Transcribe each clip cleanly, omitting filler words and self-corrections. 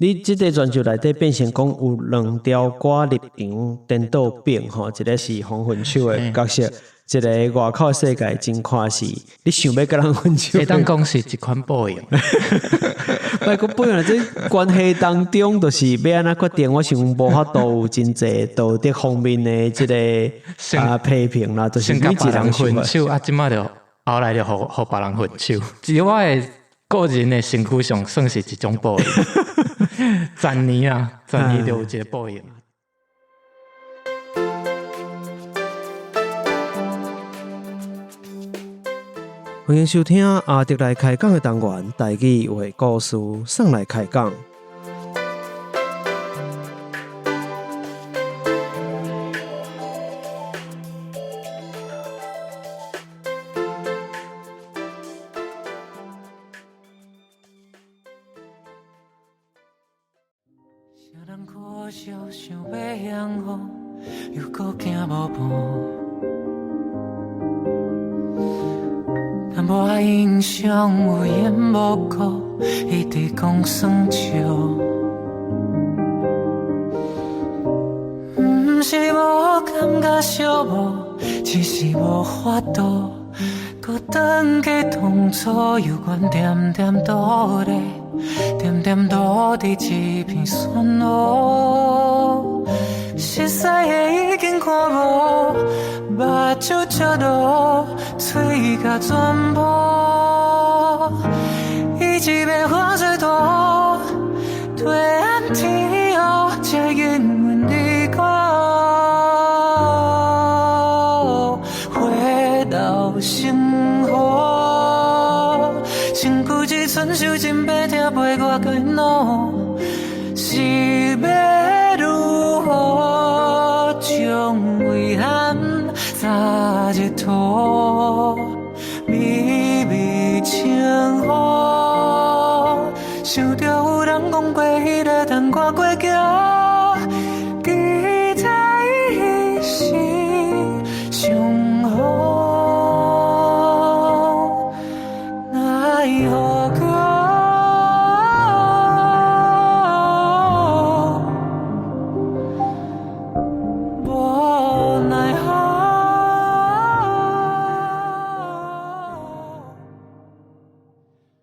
你这个专辑内底变成讲有2条歌入场颠倒变吼，一个是黄混手的角色，一个外口世界真看是，你想要跟人分手？会当讲是一款报应。不过本来这关系当中，就是要安怎决定，我想无法度有真济道德方面的这个批评啦，就是先甲别人分手啊，即马就后来就互别人分手，在我的个人的身躯上算是一种报应。十年啊，就有一个报应。欢迎收听阿德来开讲的单元，台语话故事送来开讲。人可笑想要养好，又搁惊无伴。但无爱印象有缘无故，一直讲算笑。不是无感觉寂寞，只是无法度。搁返去当初，犹原点点倒咧。点点倒伫一片酸路，熟悉的已经看无，目睭赤落，嘴甲全部，一直要花最大，对暗天黑，才永远离开。回到生活，身躯一寸手真白疼，陪我改闹，是要如何将遗憾洒一坨，微微清雨，想着有人讲过迄个等我过桥，记在伊是上好。奈何无奈何。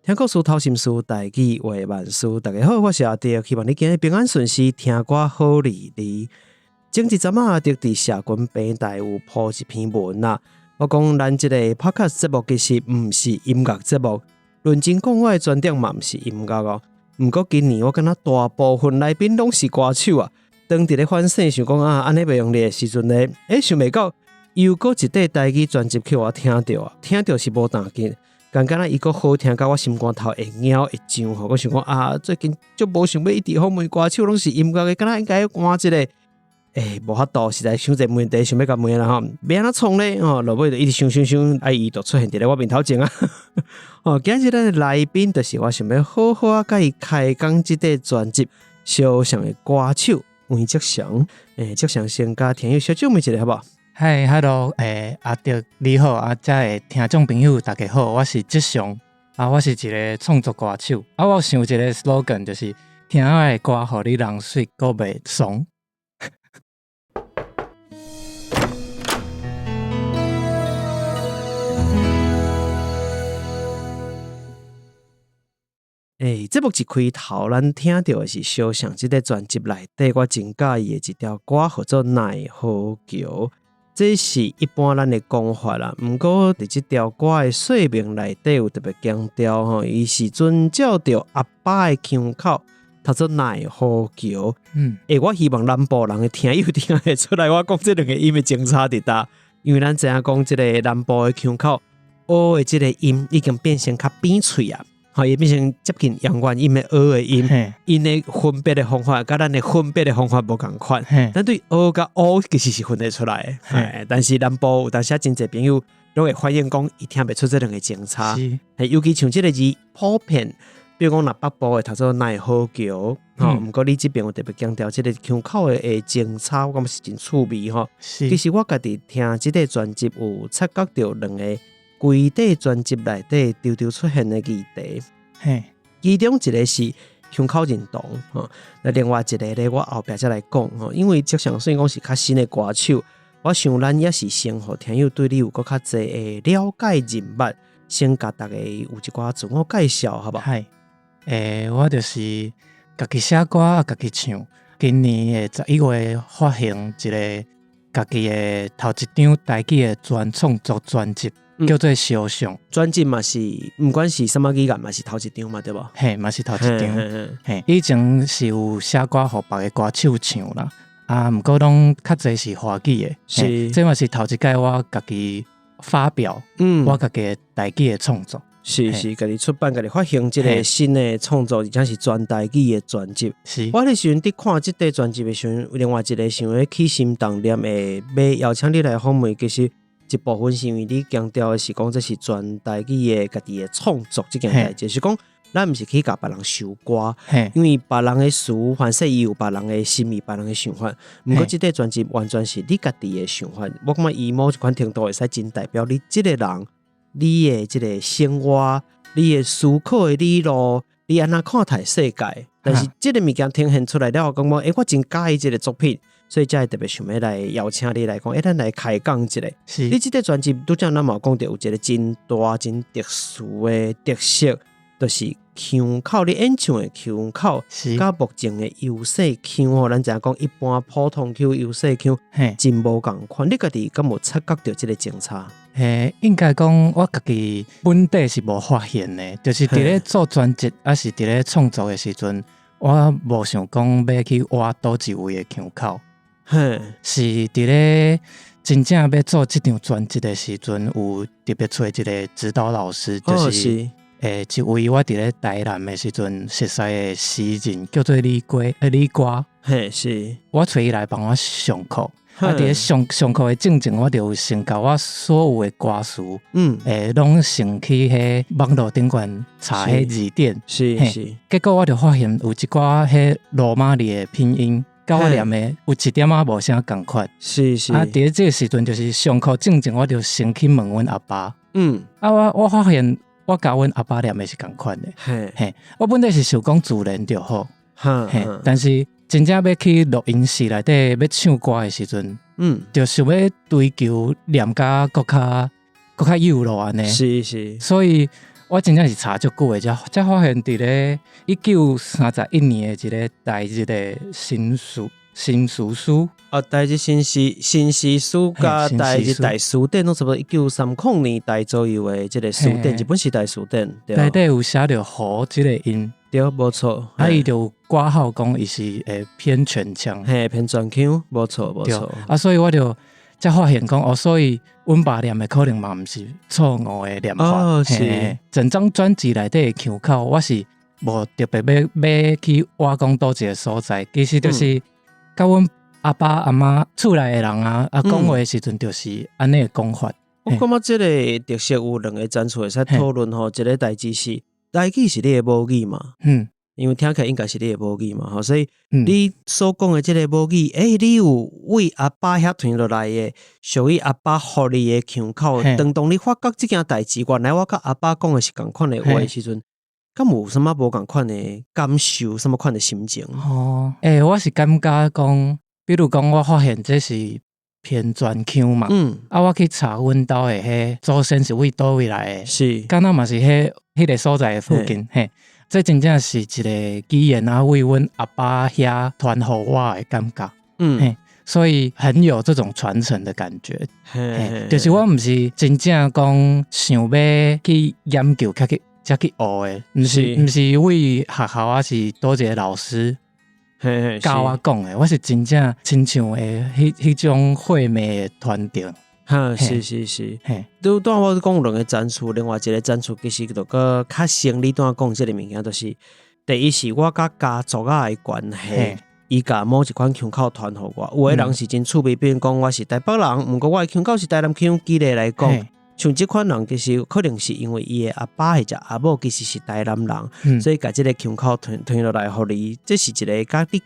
听故事透心事，台语话万事。大家好，我是阿德，希望你今日平安顺遂，听歌好利利。前一阵阿德伫社群平台有po一篇文啦。我讲咱这个 podcast 节目其实唔是音乐节目，认真讲我的专点嘛唔是音乐哦。不过今年我感觉大部分来宾拢是歌手啊。当伫咧反省想讲安尼袂用力的时阵咧，想袂到又搁一块台语专辑去我听到啊，听到是无当紧，感觉伊搁好听到我心肝头会痒会痒吼。我想讲最近就无想要一直访问歌手拢是音乐的，敢若应该要换一个。无法度，实在想这问题，想要甲问啦吼，要安怎创咧？落尾就一直想，伊就出现伫咧我面头前啊！今日咱的来宾就是我想要好好甲伊开讲即块专辑小象的歌手黄哲翔。哲翔先甲听友小酒问一下好不好？嗨 ，Hello， 阿德你好，遮的听众朋友大家好，我是哲翔我是一个创作歌手我有想一个 slogan， 就是听我的歌，互你人水，阁袂爽。节目一开头，咱听到的是小象这个专辑内底，我真介意的一条歌，叫做《奈何桥》。这是一般咱的讲法啦，不过伫这条歌的说明内底有特别强调吼，伊是遵照着阿爸的腔口，读做奈何桥。我希望南部人的听友听得出来，我讲这两个音的精差伫搭，因为咱知影讲这个南部的腔口，O的这个音已经变成较扁脆啊。伊变成接近阳原音的学的音，因的分别的方法，甲咱的分别的方法无同款。咱对学甲学其实是分得出来的，但是南部有当时真侪朋友都会反映讲，伊听袂出这两个精差。尤其像这个字普遍，比如讲若北部的读做奈何桥，毋过你这边有特别强调这个腔口的精差，我感觉是真趣味吼。其实我家己听这个专辑有察觉到两个。规底专辑内底常常出现的议题，其中一个是腔口认同那另外一个咧，我后壁再来讲因为即项算讲是较新的歌手，我想咱也是先互听友对你有较侪的了解认捌，先甲大家有一寡自我介绍，好不好？我就是家己写歌，家己唱。今年的11月发行一个家己的头一张台语的全创作专辑，叫做《肖像》。专辑嘛是，不管是什么语言嘛是头一张嘛，对吧？嘛是头一张。以前是有写歌给别个歌手唱啦，不过拢较侪是华语的。是，这嘛是头一届我家己发表，我家己的台语的创作。是，家己出版，家己发行这个新的创作，而且是全台语的专辑。是，我那时阵伫看这块专辑的时候，另外一个想要起心动念的，要邀请你来访问，其实一部分是因为你强调的是讲这是全台语的家己的创作这件代志，就是讲咱不是去甲别人收歌，因为别人的词反正伊有别人的心意，别人的想法。不过这块专辑完全是你家己的想法，我感觉伊某一款程度会使真代表你这个人。你的这个生活，你的思考的理路，你安怎看待世界？但是这个物件呈现出来了，我讲我真介意这个作品，所以才会特别想要来邀请你来讲，咱来开讲一下。你这个专辑拄则咱嘛讲到有一个真大、真特殊的特色，就是腔口，你演唱的腔口，甲目前的优势腔咱知影讲一般普通腔、优势腔，真无共款。你家己敢有察觉到这个警差？应该讲我家己本地是无发现的，就是伫咧做专辑，还是伫咧创作的时阵，我无想讲要去挖倒一位的腔口，是伫咧真正要做这张专辑的时阵，有特别找一个指导老师，就是一位我伫咧台南的时阵熟悉的诗人，叫做李瓜，是我找伊来帮我上课。伫咧上课的正前，我就先甲我所有的歌词，拢先去迄网络顶管查迄字典，是。结果我就发现有一寡迄罗马里的拼音，甲我念的有一点仔无啥共款。是。伫咧这个时阵，就是上课正前，我就先去问阮阿爸。我发现我甲阮阿爸念的是共款的。我本来是想讲自然就好，但是。真正要去录音室内底要唱歌的时阵，就想要追求念甲更较幼路安尼。是。所以我真正是查足久的，才发现伫咧1931年的一个台语的新词书。台语新诗书甲台语大词典，拢差不多1930年代左右的这个词典，日本时代词典。内底有写着和这个音。对，没错。伊就挂号讲伊是偏全腔，偏全腔，没错。所以我就才发现讲所以阮爸念的可能嘛毋是错误的念法。是。整张专辑内底的腔口，我是无特别要去挖讲倒一个所在，其实就是甲阮阿爸阿妈厝内的人讲话的时阵，就是安尼的讲法。我感觉这个特色有两个展出会使讨论吼，一个代志是。台语是你的母语嘛？因为听起来应该是你的母语嘛，所以你所讲的这个母语，你有为阿爸遐传落来的，属于阿爸互你的腔口。当你发觉这件代志，原来我甲阿爸讲的是同款的话的时阵，敢有什么无同款的感受，什么款的心情？我是感觉讲，比如讲，我发现这是偏全腔嘛，我去查阮兜的迄祖先是为倒位来的，是，敢若嘛是迄个所在的附近，这真正是一个语言为阮阿爸遐传互我的感觉，所以很有这种传承的感觉，就是我毋是真正讲想要去研究才去学的，毋是为学校是倒一个老师。教我讲的，我是真正亲像迄种惠美的团队。是。都当我讲有两个展出，另外一个展出其实就个较生理当讲这个物件，就是第一是我甲家族的关系，伊甲某一款腔口传互我。有的人是真趣味，比如讲我是台北人，不过我的腔口是台南腔，举例来讲。像这款人其实可能是因为伊的阿爸或者阿母其实是台南人，所以把这个腔口传落来互你，这是一个甲你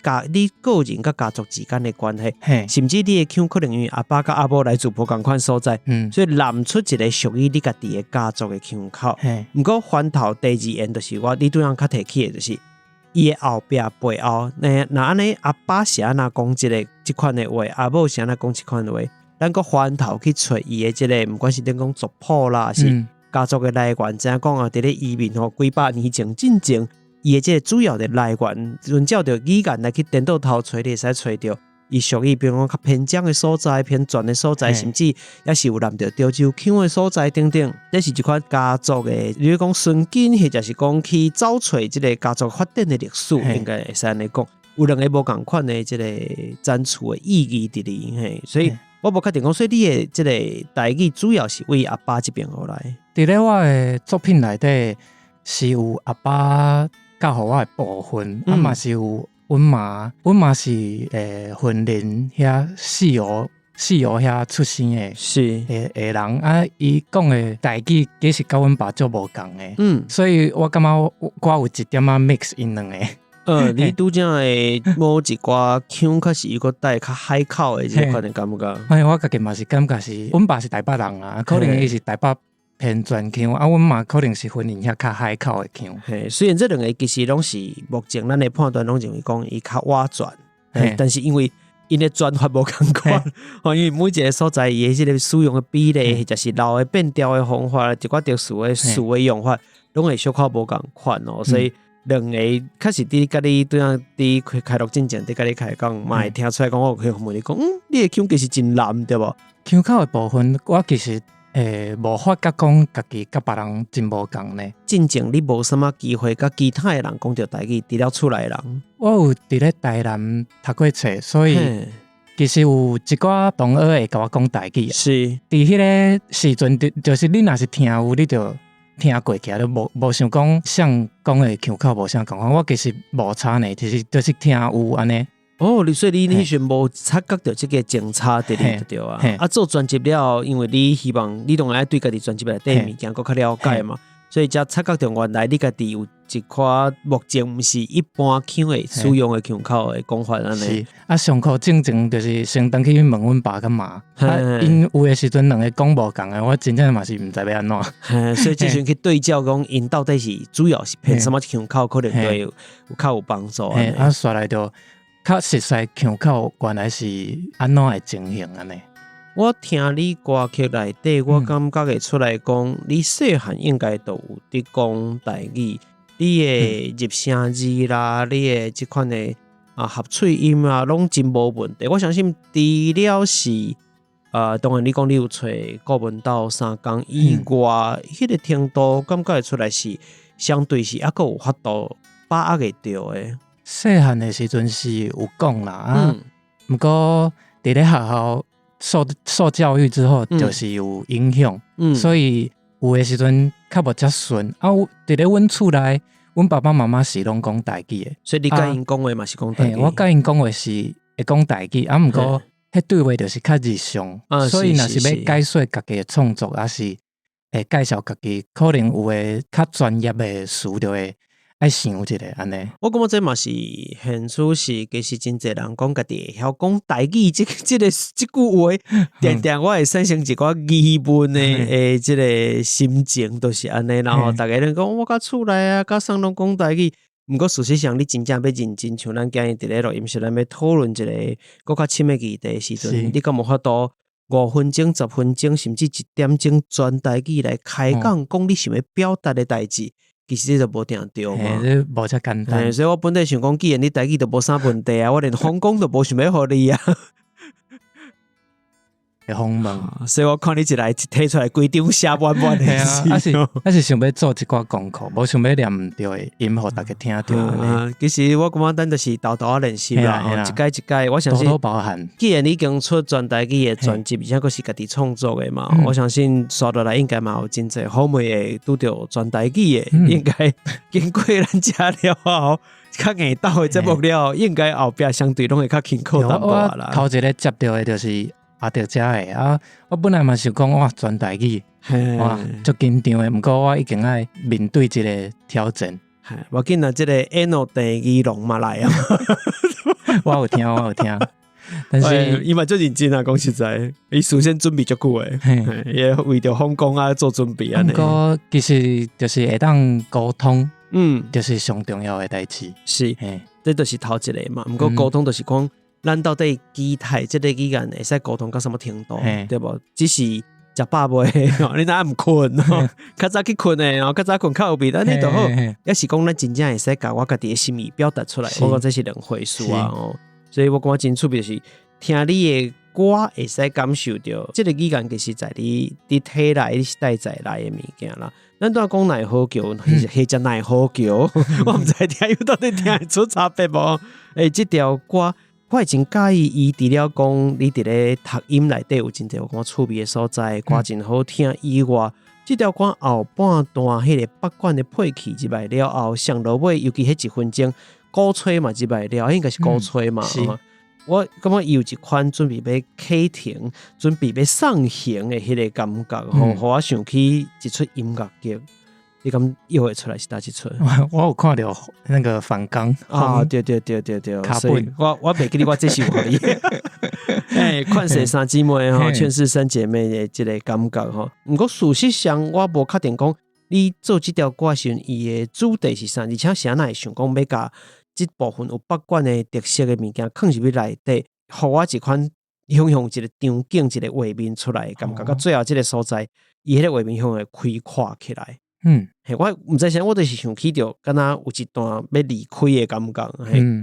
个人甲家族之间的关系，甚至你的腔可能因为阿爸甲阿母来自不同款所在，所以揽出一个属于你家己的家族的腔口。不过反头第二言就是你对人较提起的就是伊的后壁背后，那安尼阿爸是安那讲即款的话，阿母是安那讲即款的话，咱个翻头去找伊的即个，毋管是恁讲族谱啦，是家族的来源，怎样讲啊？伫咧移民吼几百年前进前，伊的即个主要的来源，遵照着语言来去颠倒头找，你会使找着。伊属于比如讲较偏江的所在、偏泉的所在，甚至也是有南着潮州腔的所在等等。这是一款家族的，比如讲顺根，或者是讲去找找即个家族发展的历史，应该会使安尼讲。有两个无共款的即个展出的意义伫里，嘿，所以我无确定讲，所以你的即个台语主要是为阿爸这边而来。伫咧我的作品内底是有阿爸教互我的部分，嘛是有。阮妈是云林遐四湖遐出生的，是人啊，伊讲的台语其实甲阮爸足无共的，所以我感觉我有一点仔 mix 因两个。你拄则的某一寡腔，较是伊个带较海口的这款的感觉。我家己嘛是感觉是，阮爸是台北人啊，可能伊是台北。偏泉腔啊，阮妈可能是云林遐较海口的腔。嘿，虽然这两个其实拢是目前咱的判断拢认为讲伊较瓦泉，但是因为因的转法无共款，因为每一个所在伊的即个使用的比例，或者是老的变调的方法，一寡特殊的词的用法，拢会小可无共款哦。所以两个确实伫甲你对啊，伫开录之前，伫甲你开讲，嘛会听出来讲，我可以问你讲，你的腔其实真难对无？腔口的部分，我其实。无法甲讲家己甲别人真无共呢。进前你无什么机会甲其他的人讲着台语，除了厝内人。我有伫咧台南读过册，所以其实有一寡同学会甲我讲台语。是，伫迄个时阵，就是你若是听有，你就听过去，就无想讲像讲的腔口无啥共款。我其实无差呢，其实就是听有安尼。所以你迄时无察觉到这个警察伫里对啊？做专辑了，因为你希望你当然对家己专辑内底物件更较了解嘛，所以才察觉到原来你家己有一块目前毋是一般腔的使用的腔口的讲法安尼。是啊，上课正正就是先等去问阮爸甲妈，因有的时阵两个讲无共的，我真正嘛是毋知要安怎。所以即阵去对照讲，因到底是主要是偏什么腔口，可能对有较有帮助。煞来就。较实在腔口原来是安怎的情形安尼？我听你歌曲内底，我感觉会出来讲，你细汉应该都有伫讲台语，你的入声字啦，你的即款的合喙音啊，拢真无问题。我相信除了是当然你讲你有找顾问到三工以外，迄个程度感觉会出来是相对是还佫有法度把握会着的。细汉的时阵是有讲啦，不过伫咧学校受教育之后，就是有影响，所以有的时阵较无遮顺。伫咧阮厝内，阮爸爸妈妈是拢讲台语的，所以你甲因讲话嘛是讲台语。我甲因讲话是会讲台语，不过迄对话就是较日常，所以若是要解说家己的创作，还是会介绍家己，可能有诶较专业的词就会。爱想一个安尼，我感觉这嘛是现处是，其实真侪人讲家己会晓讲台语，这句话，定定我会产生一寡疑问的这个心情，都是安尼。然后大家人讲我甲厝内啊，甲上拢讲台语，不过事实上你真正要认真，像咱今日伫咧录音室，咱要讨论一个更较深的议题时阵，你敢无法度5分钟、10分钟，甚至1点钟全台语来开讲，讲你想要表达的代志。其实这就无定着嘛，无遮简单。所以我本来想讲，既然你台语都无啥问题啊，我连访讲都无想要互你啊。访问，所以我看你一来提出来规张写满满的是，还是想要做一寡功课，无想要念唔对的音，互大家听到。其实我感觉咱就是豆豆练习啦，一届一届，我相信多多包涵。既然你已经出全台语的专辑，而且佫是家己创作的嘛，我相信刷落来应该嘛有真侪好妹会拄到全台语的，应该经过咱遮了后。较硬斗的节目了，应该后壁相对拢会较轻巧淡薄啦。头一个接到的就是阿德遮的啊，我本来嘛想讲哇全台语，哇足紧张的，不过我已经爱面对这个挑战。我紧啊，这个 Ano 台语龙嘛来啊！我有听，但是伊嘛足认真啊，讲实在，伊事先准备足久诶，也为着访讲啊做准备啊。不过其实就是会当沟通。就是上重要的代志。是，这就是头一个嘛。不过沟通就是讲，咱到底机态这个语言会使沟通到什么程度，对不？只是食饱未？你哪唔困哦？较早去困诶，然后较早困较有味，安尼就好。要是讲咱真正会使甲我家己的心意表达出来，我讲这是两回事啊哦。所以我感觉真趣味就是听你的歌会使感受到，这个语言其实在你体内，你是带在内的物件啦。咱都讲奈何桥，或者奈何桥，我唔知听友到底听得出差别无？这条歌我会真介意，伊除了讲你伫咧读音内底有真侪有讲趣味的所在，歌真好听以外，这条歌后半段迄个北管的配器入来了后，上落尾尤其迄1分钟鼓吹嘛入来了，应该是鼓吹嘛。我感觉有一款准备要启停、准备要上行的迄个感觉，互我想起一出音乐剧，你敢又会出来是哪一出？我有看到那个反刚啊，对，所以我袂记得我这是有你，劝世三姊妹吼，劝世三姐妹的这个感觉吼。不过事实上我无确定讲，你做这条歌时，伊的主题是啥，而且谁哪会想讲要甲这部分有北管的特色的物件，放入去内底，互我一款一个场景、一个画面出来的感觉。到最後這個所在，伊迄個畫面向會開闊起來。我唔知想，我就是想起到，敢若有一段要離開的感覺。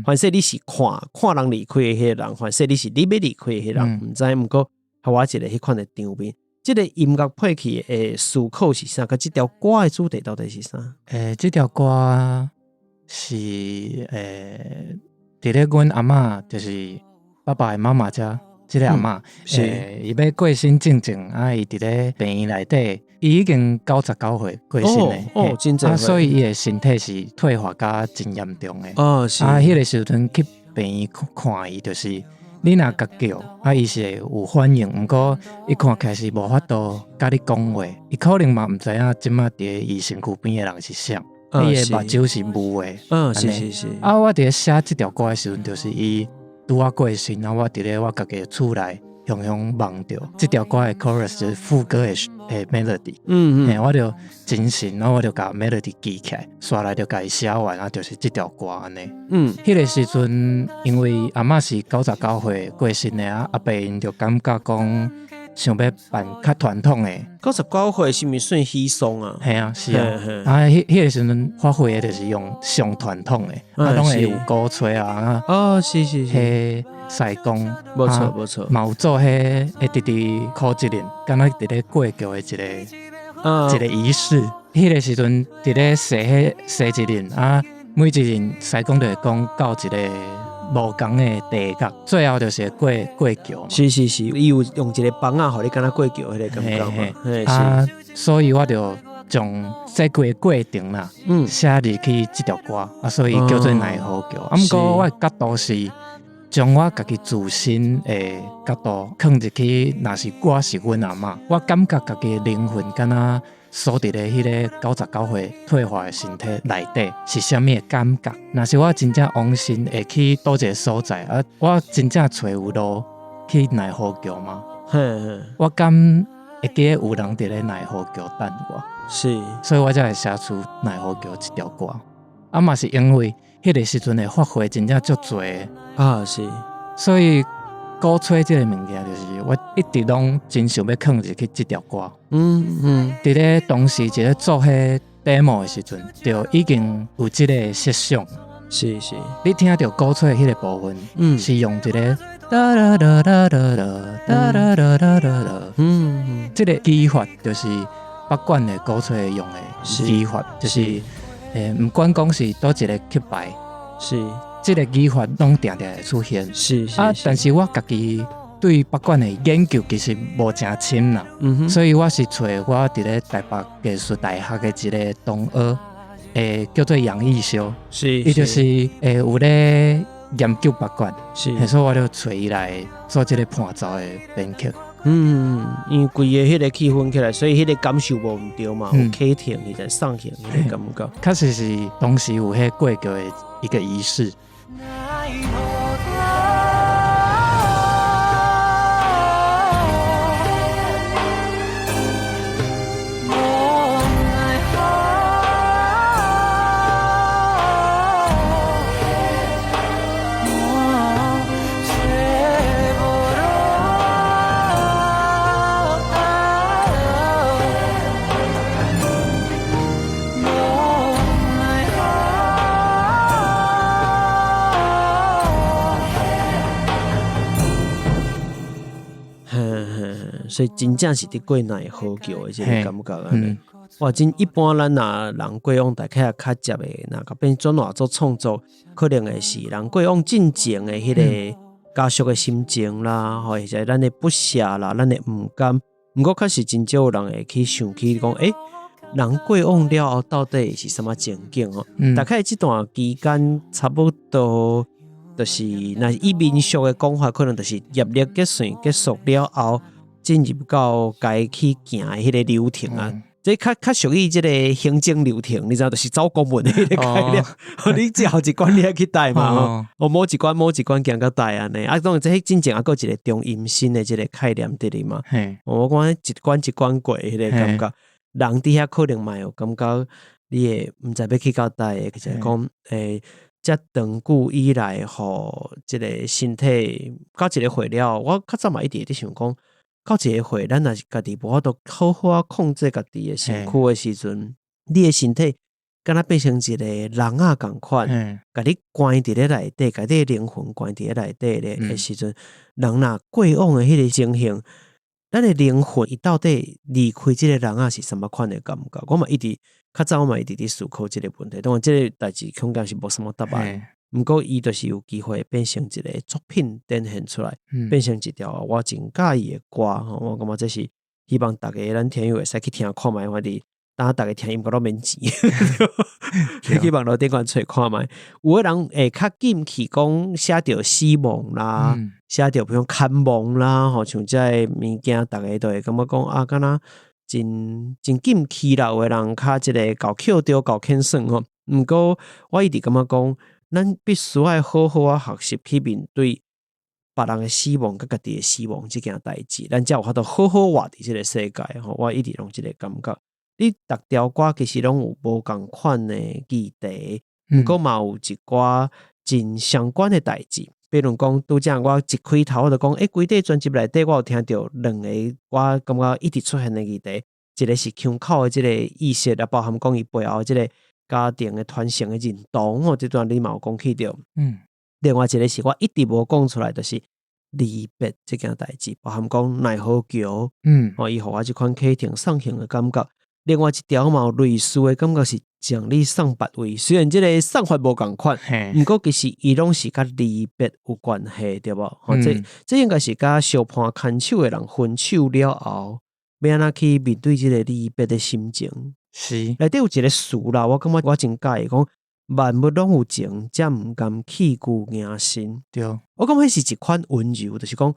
反正你是看人離開的迄個人，反正你是你要離開的迄個人，唔知毋過，互我一個迄款的場面。這個音樂配器的思考是啥？甲這條歌的主題到底是啥？這條歌是伫咧阮阿嬷，就是爸爸的媽媽家，即個阿嬷，伊要過身進前啊，伊伫咧病院內底，伊已經99歲過身咧，真濟歲，所以伊的身體是退化甲真嚴重的。是迄個時陣去病院看伊，就是你若甲叫，伊是有反應，毋過伊看起來是無法度甲你講話，伊可能嘛毋知影即馬佇伊身軀邊的人是啥。伊的目睭是霧的，是。我伫咧寫這條歌的時陣，就是伊拄仔過身，我伫咧我家己的厝內，用望到這條歌的 chorus 就是副歌的 melody，我就真心，然後我就把 melody 記起來，刷來就甲伊寫完，啊，就是這條歌安尼。迄個時陣，因為阿嬷是99歲過身的啊，阿伯因就感覺講。想要辦較傳統的，99歲是咪算稀鬆啊？係啊，是啊。迄個時陣發揮的就是用上傳統的，當然有鼓吹啊。是。迄西公，冇錯。嘛有做迄直直考一年，敢若佇咧過橋的一個儀式。迄個時陣佇咧洗一年啊，每一年西公就會講到一個。無同的地角，最後就是過橋。是，伊有用一個棒啊，互你敢若過橋迄個感覺嘛。所以我就將這個過程啦，寫入去這條歌啊，所以叫做奈何橋。不過我的角度是將我家己自身的角度放入去，若是我是阮阿嬷，我感覺家己的靈魂敢若鎖佇咧迄個99歲退化的身體內底是啥物的感覺？若是我真正往生會去倒一個所在啊，我真正找有路去奈何橋嗎？我敢會記得有人佇咧奈何橋等我，是，所以我才會寫出奈何橋這條歌。啊嘛是因為迄個時陣的發揮真正足多啊，是，所以。鼓吹這個物件，就是我一直攏真想要放入去這條歌。佇咧當時一個做迄 demo 的時陣，就已經有這個設想。是。你聽到鼓吹迄個部分，是用一個噠噠噠噠噠噠噠噠噠噠。這個技法就是北管的鼓吹用的技法，就是唔管講是倒一個曲牌，是。這個技法攏定定會出現，是但是我家己對北管的研究其實無真深啦，所以我是找我佇咧台北藝術大學的一個同學，叫做楊義修，伊就是有咧研究北管，所以我就找伊來做這個伴奏的編曲。因為規個迄個氣氛起來，所以迄個感受無唔對嘛，有啟停你在上行迄個感覺，確實是當時有迄過橋的一個儀式。所以真正是伫过奈何桥的这个感觉安尼。哇，真一般咱若人过往大概较接的，若甲变转化做创作，可能会是人过往进前的迄个家属的心情啦，或者咱的不舍啦，咱的毋甘。毋过确实真少有人会去想起讲，人过往了后到底是什么情景哦？大概这段期间差不多，就是那以民俗的讲法，可能就是业力结算结束了后，进入到该去行的迄个流程啊。这较属于这个行政流程，你知道，就是走公文的迄个概念。你最后一关你还去带嘛？某一关行到带安尼。当然这真正还有一个中阴身的这个概念伫里嘛。我讲一关过迄个感觉，人底下可能嘛有感觉，你也唔知要去到带的，就是讲这长久以来，吼，这个身体到一个岁了，我较早嘛一直在想讲。到一个岁，咱若是家己无法度好好控制家己的身躯的时阵，你的身体敢若变成一个人啊共款，甲你关伫咧内底，甲你的灵魂关伫咧内底咧的时阵，人若过往的迄个情形，咱的灵魂伊到底离开即个人啊是什么款的感觉？我嘛一直较早我嘛一直伫思考即个问题，当然即个代志恐惊是无什么答案。毋过伊就是有机会变成一个作品展现出来，变成一条我真介意的歌吼。我感觉这是希望大家咱听友会使去听看卖，反正当大家听音乐都免钱，去网络顶管找看卖。有的人会较紧去讲写着死亡啦，写着比如看亡啦，吼像这物件，大家都会感觉讲啊，敢若真紧去啦。有的人较一个搞扣着搞轻算吼。毋过我一直感觉讲。咱必须要好好啊学习去面对别人的死亡甲家己的死亡这件代志，咱才有法度好好活伫这个世界吼。我一直拢这个感觉，你逐条歌其实拢有无共款的议题，毋过嘛有一寡真相关的代志。比如讲，拄则我一开头我就讲，规块专辑内底我有听到两个我感觉一直出现的议题，一个是腔口的这个意识啊，包含讲伊背后这个。家庭的传承的认同哦，这段你嘛有讲起着。另外一个是我一直无讲出来，就是离别这件代志，包含讲奈何桥，伊互我这款启程送行的感觉。另外一条嘛有类似的感觉是将你送别位，虽然这个送法无共款，不过其实伊拢是甲离别有关系，对无？这应该是甲相伴牵手的人分手了后，要安怎去面对这个离别的心情。是，内底有一个词啦，我感觉我真介意讲，万物拢有情，才毋甘弃旧迎新。对，我感觉是一款温柔，就是讲，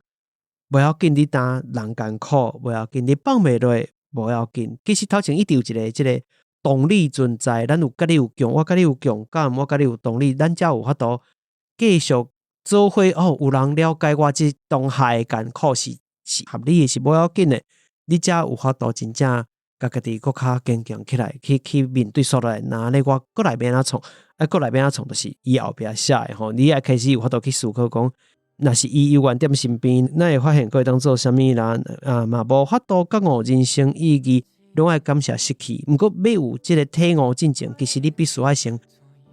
不要紧你担人艰苦，不要紧你放袂落，不要紧。其实头前一直有一个这个动力存在，咱有甲你有共，我甲你有共感，我甲你有动力，咱才有法度继续做伙哦。有人了解我这当下的艰苦是合理的，是不要紧的，你才有法度真正。家己搁较坚强起来，去面对所有人。那咧我搁来边仔创，搁来边仔创，就是伊后壁写的吼。你也开始有法度去思考讲，若是伊有原踮身边，咱会发现过当做啥物人嘛无法度觉悟人生意义，拢爱感谢失去。毋过要有即个体悟进程，其实你必须要先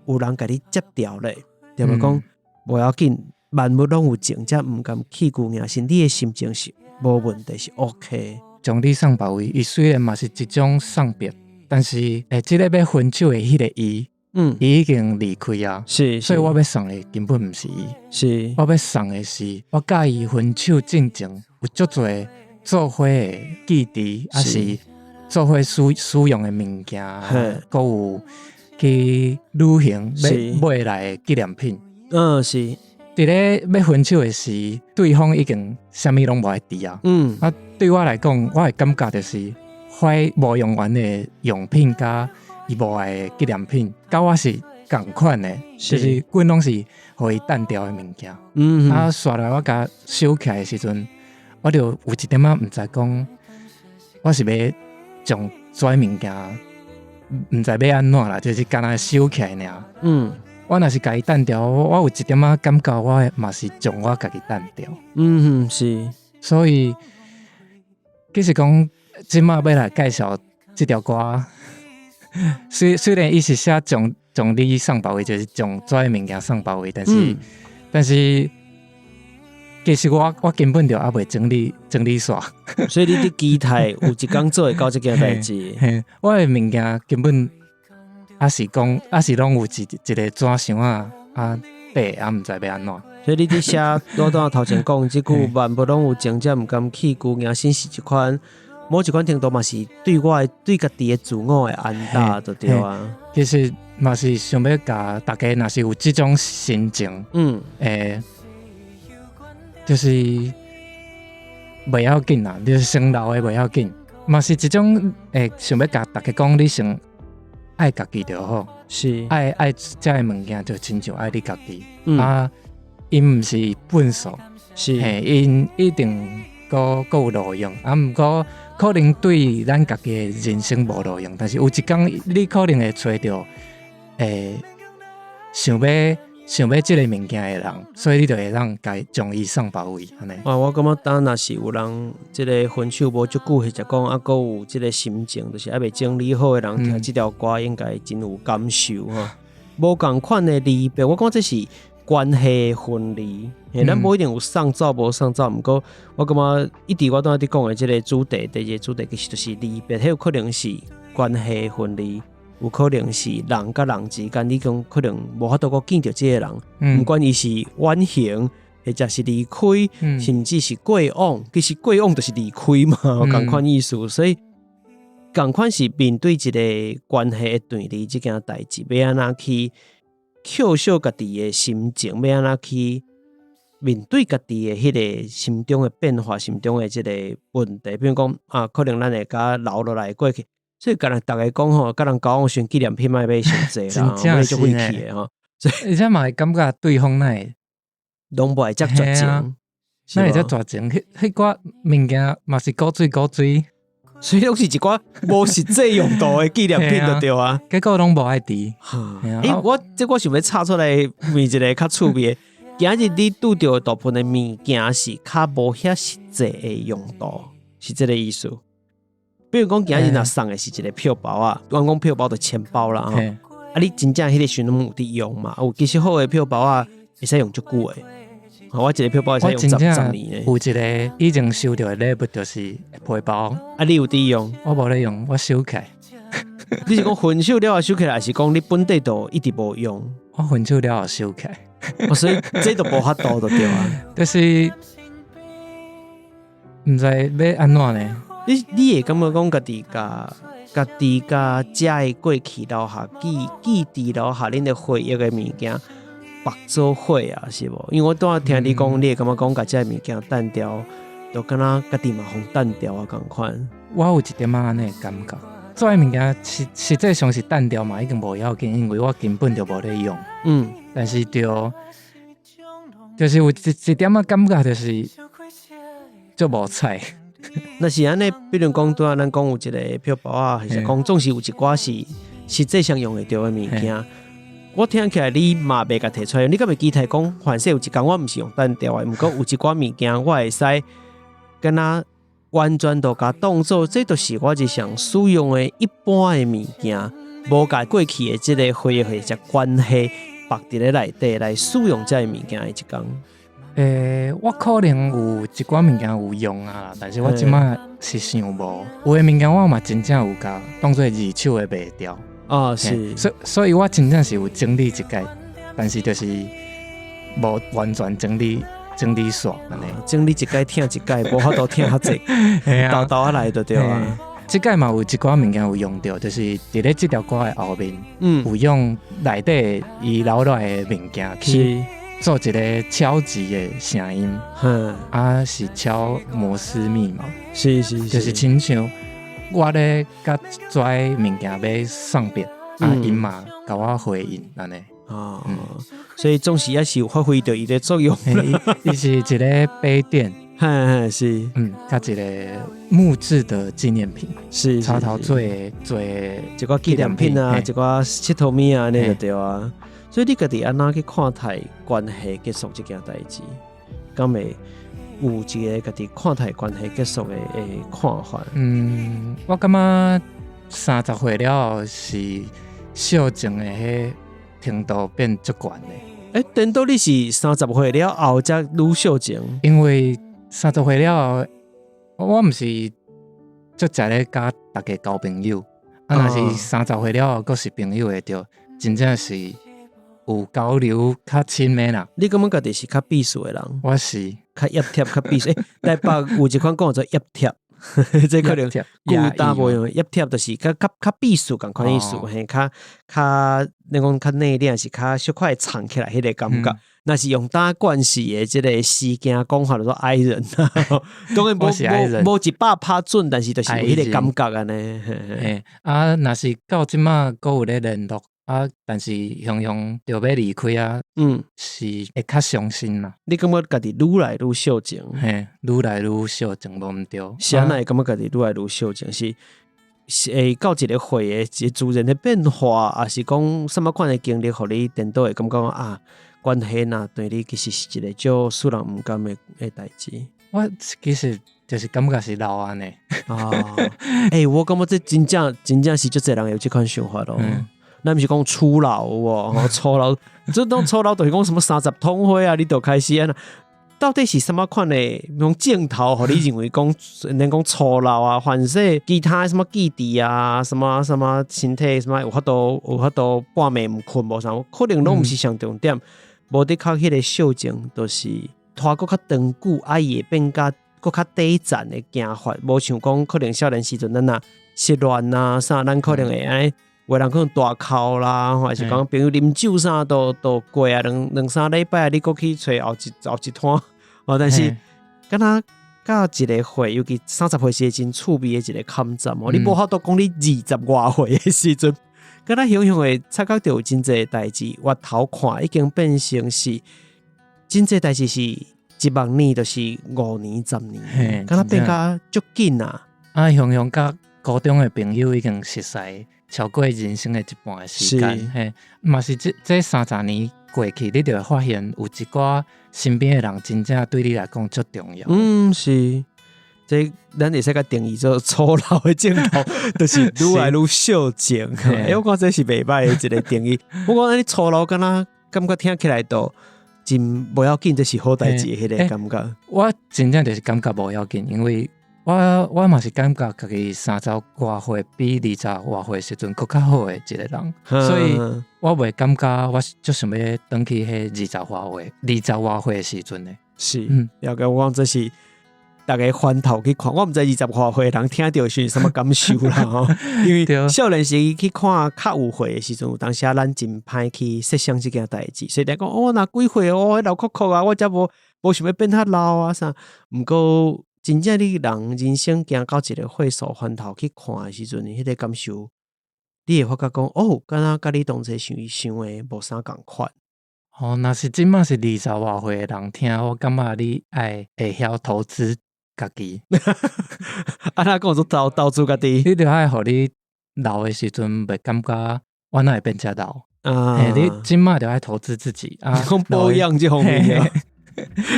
有人甲你接调咧，对无讲无要紧，万物拢有情，才毋甘弃旧迎新。你的心情是无问题，是 OK。将你送别位，伊虽然嘛是一种送别，但是即个要分手的迄个伊已经离开啊。是，所以我要送的根本毋是伊，是我要送的是我甲伊分手进前有足多做伙的记忆，还是做伙使用的物件，还有去旅行买来的纪念品。是。伫咧要分手的时，对方已经啥物拢无爱伫啊。对我来讲，我的感觉就是坏无用完的用品加伊无爱的纪念品，甲我是同款的，就是阮拢是互伊单调的物件。刷来我甲收起来的时阵，我就有一点仔毋知讲，我是要将遮物件毋知要安怎啦，就是干那收起来尔。我若是家己单调，我有一点仔感觉，我嘛是将我家己单调。是。所以其实讲，即马要来介绍这条歌，虽然伊是写将你送别位，就是将遮物件送别位，但是其实我根本就还未整理煞，所以你伫机台有一工做会到这件代志。我的物件根本还是拢有一个纸箱啊白啊，唔知要安怎。所以你伫写我头前讲即句万不拢有情，才毋甘弃旧迎新是一款某一款程度嘛是对家己的自我的安踏就对啊。其实嘛是想要甲大家若是有即种心情，就是袂要紧啦，就是先老的袂要紧，嘛是一种想要甲大家讲，你先爱家己就好，是爱这个物件就亲像爱你家己，因毋是笨手，是因一定有路用，毋过可能对咱家己的人生无路用，但是有一天你可能会找到想要这个物件的人，所以你就会让将伊送别位安尼。我感觉当若是有人这个分手无足久，或者讲还有这个心情，就是还未整理好的人听这条歌，应该真有感受哈。无共款的离别，我讲这是关系分离，咱无一定有送走无送走，毋过我感觉一直我都在讲的这个主题，第一个主题其实就是离别，迄有可能是关系分离。有可能是人甲人之间，你讲可能无法度个见到这个人，不管伊是远行，或者是离开，甚至是过往，其实过往就是离开嘛，同款意思。所以，同款是面对一个关系的断离这件代志，要安怎去扣小家己的心情，要安怎去面对家己的迄个心中的变化，心中的这个问题，比如讲可能咱会甲留落来过去。所以，甲人大家讲吼，甲人交往选纪念品买上济啦，买就会去的吼。而且嘛会感觉对方那会拢无会遮绝情，那会遮绝情。迄寡物件嘛是古水，所以拢是一寡无实际用途的纪念品就对啊。结果拢无爱滴。我想要插出来问一个较趣味的，今日你拄到大部分的物件是较无遐实际的用途，是这个意思。比如讲，今日若送的是一个票包啊，我讲票包的钱包啦，你真正迄个时阵有伫用嘛？有其实好的票包啊，会使用足久的。我一个票包会使用10年的。有一个已经收到的礼物就是皮包，你有伫用？我无咧用，我收起来。你是讲分手了后收起来，还是讲你本地都一直无用？我分手了后收起来。所以这都无法度就对啊。就是唔知要安怎呢？你会感觉讲家己甲遮的过去留下记忆留下恁的回忆的物件，白做伙啊，是无？因为我拄仔听你讲，你会感觉讲甲遮的物件单调，就敢若家己嘛互单调啊，共款。我有一点安尼感觉，做的物件实际上是单调嘛，已经无要紧，因为我根本就无咧用。但是就是有一点仔感觉，就是足无彩。那是安尼，比如讲，拄仔咱讲有一个票包啊，还是讲总是有一寡是实际上用会到的物件。我听起来你嘛袂甲摕出来，你敢袂记得讲，反正有一工我毋是用单调的，毋过有一寡物件我会使跟他完全都甲当做，这就是我日常使用的一般的物件，无甲过去的这个回忆或者关系绑伫咧内底来使用这个物件的一工。我可能有一寡物件有用啊，但是我即摆是想无。有的物件我嘛真正有甲当做二手的卖掉。是。所以我真正是有整理一界，但是就是无完全整理煞安尼。整理一界听一界，无法度听较济，豆豆啊来就对啊。即届嘛有一寡物件有用到，就是伫咧即条歌的后面，有用内底伊留落来的物件去做一个敲击的声音，是敲摩斯密码，是，就是亲像我咧甲拽物件要送别，因嘛甲我回应安尼。所以总是也是有发挥到伊的作用。伊是一个杯垫，是，甲一个木质的纪念品，是草头做一个纪念品啊，一个佚佗物啊，那个对啊。所以你家己安怎去看待关系结束这件代志，敢会有一个家己看待关系结束的看法？我感觉30岁了后是小情的迄程度变足悬的。等到你是30岁了后才愈秀情，因为30岁了后，我毋是足食咧甲大家交朋友，若是30岁了后，阁是朋友会着，真正是有交流较亲密啦。你感觉家己是较避暑的人？我是较驛贴、较避暑。台北有一款讲做驛贴。这可能古大无用，驛贴就是较避暑共款意思，嘿，较你讲较内敛是较小块藏起来迄个感觉。那是用大关系的这个事件讲法，就说爱人，当然无100%拍准，但是就是有迄个感觉安尼。嘿，若是到即马阁有咧联络。但是雄雄就要离开啊，是会较伤心啦。你感觉家己愈来愈秀情，嘿，愈来愈秀情无毋对。是安会感觉家己愈来愈秀情，是会到一个会的一自然的变化，还是讲什么款的经历，互你颠倒会感觉关系呐对你其实是一个少数人毋甘的代志。我其实就是感觉是老安的我感觉这真正是足侪人有这款想法咯。咱毋是讲初老初老，这种初老就是讲什么30通岁啊，你就开始啊。到底是什么款的用镜头，互你认为讲能讲初老啊，反正其他什么记忆啊，什么身体什么有法度半暝毋困无啥，可能拢毋是上重点。无得靠迄个秀情，就是拖搁较长久，伊会变甲搁较短暂的行法，无像讲可能少年时阵咱失恋啊啥，咱可能会安。有人可能大哭啦，或是讲朋友啉酒啥都过啊，两三礼拜你过去找后一摊但是敢若到一个岁，尤其30岁是真趣味的一个坎站你无法度讲你20外岁的时阵，敢若雄雄会察觉到有真侪代志，回头看已经变成是真侪代志是10000年，就是5年10年，敢若变甲足紧啊！雄雄甲高中的朋友已经熟悉。超过人生的一半的时间，嘿，嘛是这30年过去，你就会发现有一寡身边的人真正对你来讲最重要。是，这咱会使甲定义做初老的镜头，就是愈来愈秀情。我讲这是袂歹的一个定义。不过你初老，敢若感觉听起来都真不要紧，这是好代志的迄个感觉。我真正就是感觉不要紧，因为。我嘛是感觉家己30外岁比20外岁时阵更较好的一个人，所以我袂感觉我就想要回去迄20外岁的时阵呢。是，了解。我讲这是大家翻头去看，我毋知20外岁的人听到是什么感受啦因为少年时去看较有岁的时阵，有当时咱真歹去设想这件代志，所以讲若几岁老酷酷啊，我才无想要变较老啊啥，毋过。真正你人人生行到一个岁数，翻头去看的时阵，迄个感受，你会发觉讲敢若甲你当初想的无啥共款。若是即马是20外岁的人听，我感觉你会晓投资家己。他跟我说投资家己，你就爱互你老的时阵，袂感觉我哪会变遮老你即马就爱投资自己讲保养这方面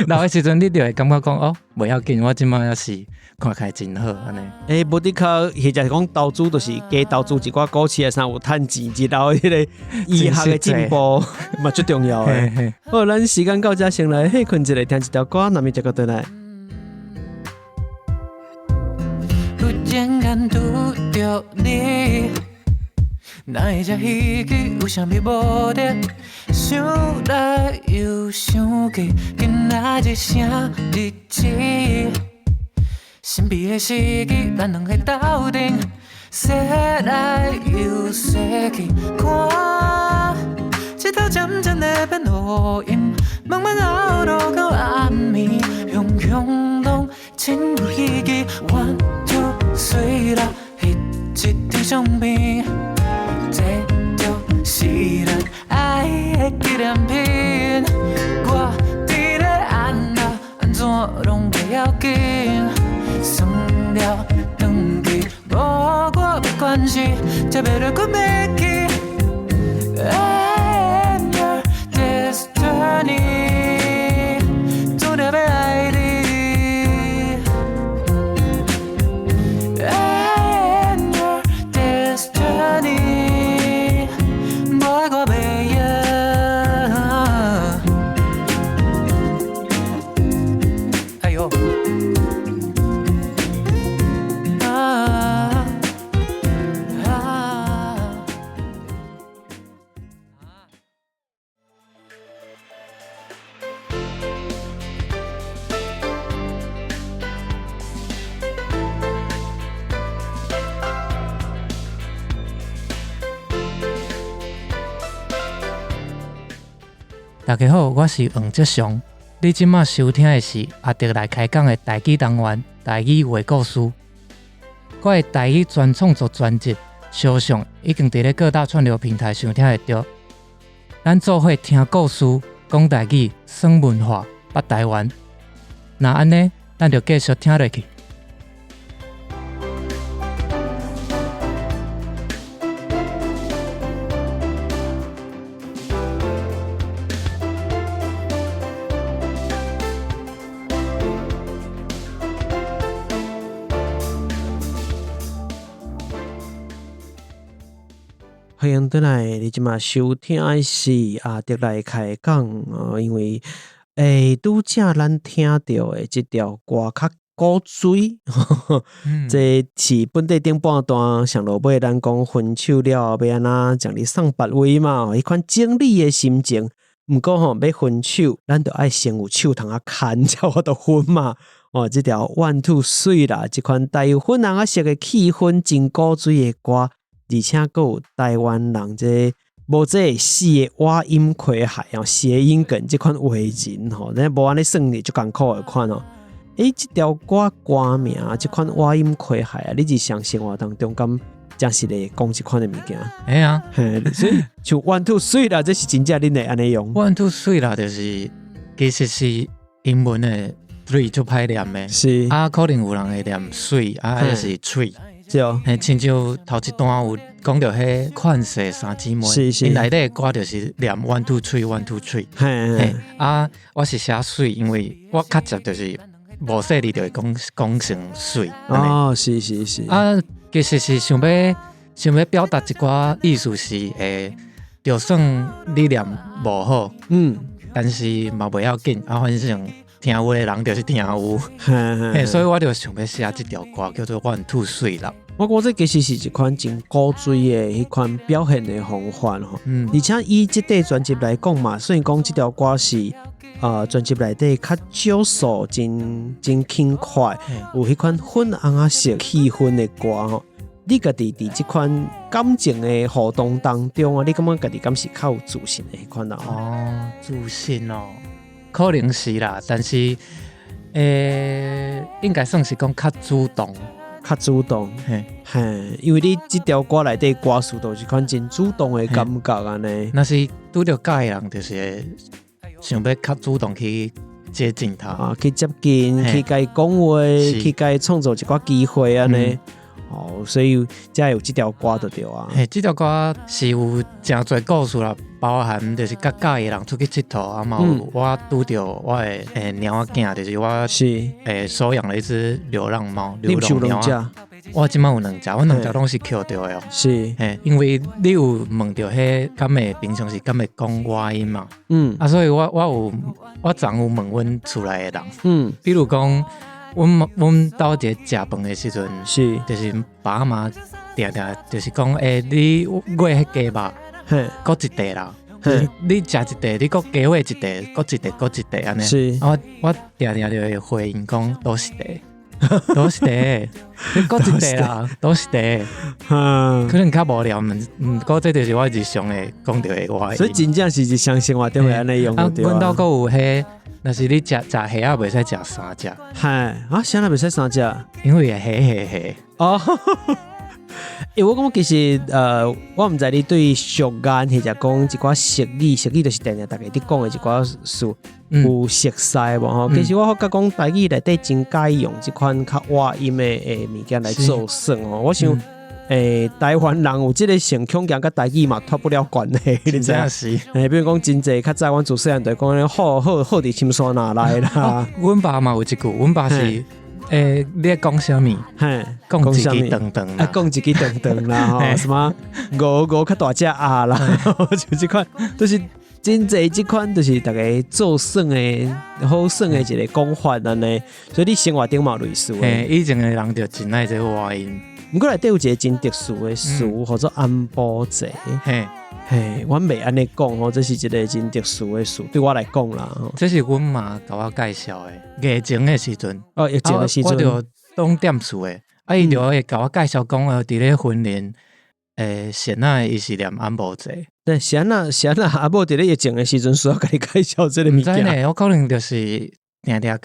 老的时阵，你就会感觉讲袂要紧，我即摆也是看起来真好安尼。无得靠，或者讲投资，就是加投资一寡股市上有趁钱，然后迄个医学的进步嘛最重要的。好，咱时间到这，先来休困一下，听一条歌，那么再回来。忽然间拄着你。哪会这戏剧有啥物目的？想来又想去，今仔日啥日子？神秘的时机，咱两个斗阵，说来又说去，看这头渐渐的变乌阴，慢慢熬到到暗暝，样样拢亲如戏剧，1 2 3啦，迄一张相片。这就是咱爱的纪念品，我伫咧安怎拢袂要紧，算了，转去无我袂关心，才袂来困袂去。And your destiny， 注定要爱你。And your destiny。我袂晓，大家好，我是黄哲雄。你即马收听的是阿德来开讲的台语单元台语话故事。我的台语全创作专辑《小象》已经伫咧各大串流平台收听得到。咱做伙听故事，讲台语，耍文化，捌台湾。那安尼，咱就继续听落去。欢迎回来，你即马收听的是阿德来开讲因为拄则咱听到的即条歌较古锥，这是本地顶半段上落尾，咱讲分手了后要安怎将你送别位嘛？迄款整理的心情。毋过要分手，咱就爱先有手通牵，才我就分嘛。即条 One Two Three 啦，即款带有粉红色的气氛，真古锥的歌。而且还有台湾人无这死的挖音跬海谐音梗这款话人咱无安尼算你就艰苦的款这条歌名这款挖音跬海你日常生活当中敢真是咧讲这款的物件所以像 One Two Three 啦，这是真正恁会安尼用 One Two Three 啦，就是其实是英文的 three 就歹念的，是可能有人会念 three 就是 tree。亲像头一段有讲到迄款式三姊妹，因内底的歌就是念 one two three one two three。我是写水，因为我较直就是无细字就会讲成水。是。其实是想要表达一寡意思是就算你念无好，但是嘛袂要紧反正。听话的人就是听有，所以我就想要写这条歌叫做 One Two Three 啦。我觉得这其实是一款真古锥的迄款表现的方法而且以这张专辑来讲嘛，虽然讲这条歌是专辑内底较少数真轻快，有迄款粉红色气氛的歌你家己伫这款感情的互动当中你感觉家己敢是较有自信的迄款人自信可能是啦，但是应该算是讲较主动，因为你这条歌内底歌词都是款真主动的感觉安尼。那是拄着介人，就是想要较主动去接近他，去接近，去甲伊讲话，去甲伊创造一寡机会安尼。所以才有这条歌就对啊。这条歌是有真侪故事啦，包含就是甲介的人出去佚佗嘛有我拄着我的猫仔囝，就是我收养了一只流浪猫，流浪猫仔。我即摆有2只，我2只拢是捡到的是因为你有问到迄敢会平常时敢会讲外音嘛？所以我昨有问阮厝内的人，比如讲。阮兜一食饭的时阵，就是爸妈定就是讲，你我迄鸡肉，搁一袋啦。你食一袋，你搁加我一袋，搁一袋，搁一袋安尼。我定就会回应讲，都是袋，都是袋，你搁一袋啦，都是袋。可能较无聊，过这就是我日常的讲到的话。所以真正是日常生活中会安尼用的对啊。阮兜搁有迄。但是你食虾仔袂使食3只，啥袂使3只？因为黑我感觉其实我毋知你对俗谚或者讲一寡俗语就是定定大家你讲的一寡事有熟悉无其实我发觉讲台语内底真介意用这款较外音的物件来做算我想。台湾人有这个性恐惊，甲台语嘛脱不了关系，你知影是？比如讲真济，较早阮自细汉就讲好伫深山哪来啦。阮爸嘛有一句，阮爸是你在讲什么？讲一支长长啦，讲一支长长啦，什么五较大只啦，就这款，就是真济这款，就是大家做算的好算的一个讲法安尼。所以你生活顶嘛类似的。以前的人就真爱这个外音。不过内底有一个真特殊的词，叫做安保节。我袂安尼讲这是一个真特殊的词，对我来讲啦。这是阮妈甲我介绍的，疫情的时阵。疫情的时阵，我就当店厝的，伊就会甲我介绍讲伫咧婚姻，现在伊是念安保节。对，是安那阿母伫咧疫情的时阵需要甲你介绍这个物件。唔知呢，我可能就是定定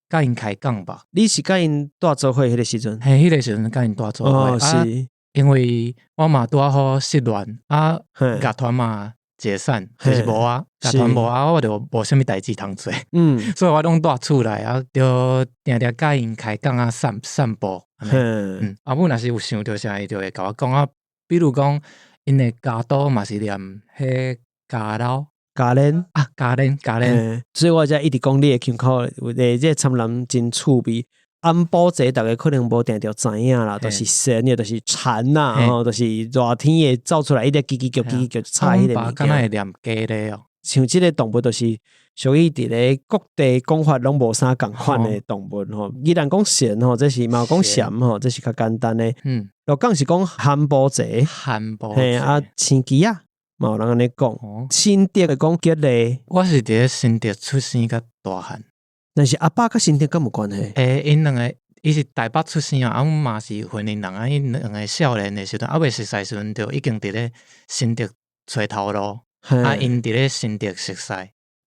甲因开讲吧。你是甲因带做伙迄个时阵？迄个时阵甲因带做伙是。因为我嘛拄好失恋啊，乐团嘛解散，就是无啊，乐团无啊，我就无啥物代志通做，所以我拢带厝内啊，就定定甲因开讲啊，散步。阿母若是有想到啥，伊就会甲我讲啊，比如讲因的家督嘛是念迄家老。家人啊，家人，所以我才一直讲你的腔口，这参人真趣味。安保节大家可能无定着知影啦，都是神的，都是蝉呐，都是热天也造出来一直叽叽叫菜迄个物件。敢若会念鸡咧哦，像即个动物都是属于伫咧各地讲法拢无啥共款的动物吼。既然讲神吼，这是嘛讲咸吼，这是较简单的。又讲是讲汉保节，嘿啊，青鸡啊，嘛有人安尼讲。新竹的讲吉咧，我是伫咧新竹出生甲大汉。但是阿爸甲新竹敢有关系？因两个，伊是台北出生啊，嘛是婚姻人啊，因两个少年的时阵，未熟识时阵就已经伫咧新竹找头路，因伫咧新竹熟识，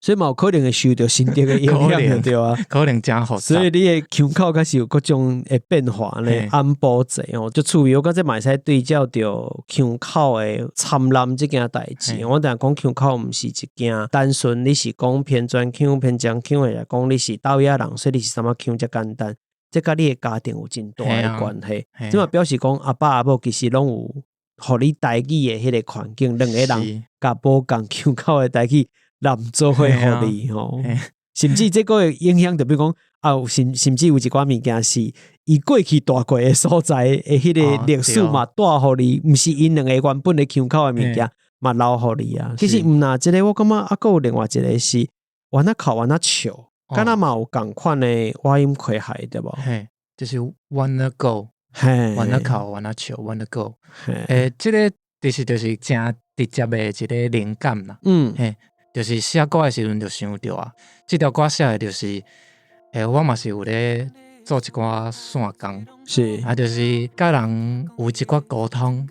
所以嘛有可能会受到新竹的影响，对啊，可能真复杂。所以你的腔口开始有各种的变化呢。安保节哦，就趣味，我感觉嘛会使对照着腔口的参染这件代志。我等下讲腔口毋是一件单纯你是讲偏专腔偏江腔的，讲你是斗野人，所以你是什么腔才简单。这甲你的家庭有真大的关系。这嘛表示讲阿爸阿母其实拢有互你台语的迄个环境，两个人甲无共腔口的台语。男做伙互你吼，甚至这个会影响，就比如讲啊，甚至有一寡物件是伊过去大过的所在的迄个历史嘛，带互你，毋是因两个原本的腔口的物件嘛留互你啊。其实毋那即个，我感觉啊，还有另外一个是玩啊哭玩啊笑，敢若嘛有共款的发音亏害对无？就是 wanna go， wanna 哭 wanna 笑 wanna go， 即个就是真直接的一个灵感啦。就是写歌的时阵就想到啊，这条歌写的就是，我嘛是有咧做一寡线工，是啊，就是甲人有一寡沟通，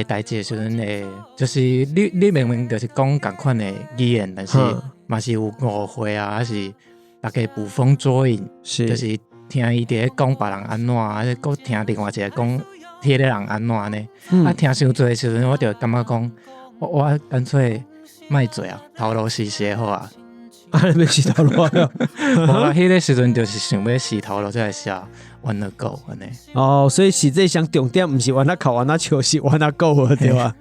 代志的时阵，就是你明明就是讲同款的语言，但是嘛是有误会啊，还是大家捕风捉影，就是听伊伫咧讲别人安怎，还是搁听另外一个讲迄个人安怎呢？啊，听伤多的时阵，我就感觉讲，我干脆。卖做啊，头路是写好啊，你要洗头路啊？无啦，迄个时阵就是想要洗头路，才会写 wanna go 安尼。哦，所以实际上重点毋是 wanna 哭 wanna 笑，是 wanna go 对吧？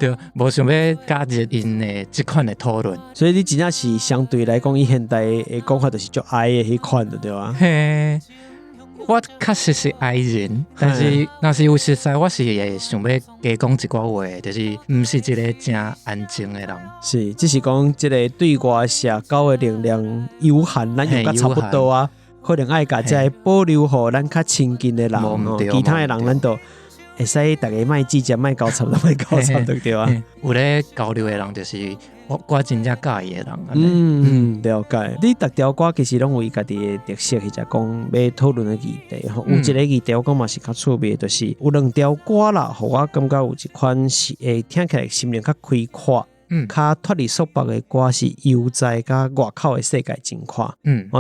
对，无想要加入因的即款的讨论。所以你真正是相对来讲，以现代的讲法就是足爱的迄款的，对吧？嘿。我确实是爱人，但是若是有实在，我是会想要加讲一寡话，就是毋是一个真安静的人。是，只是讲这个对外社交的力量有限，咱又甲差不多啊。可能爱甲这保留互咱较亲近的人，其他的人咱都会使大家卖计较、卖交叉、卖交叉，对啊。有咧交流的人就是。我真正介意的人，了解。你逐条歌其实拢有伊家己的特色，或者讲要讨论的议题。有一个议题我讲嘛是较趣味，就是有两条歌啦，互我感觉有一款是听起来心灵较开阔，较脱离束缚的歌是悠哉甲外口的世界真宽。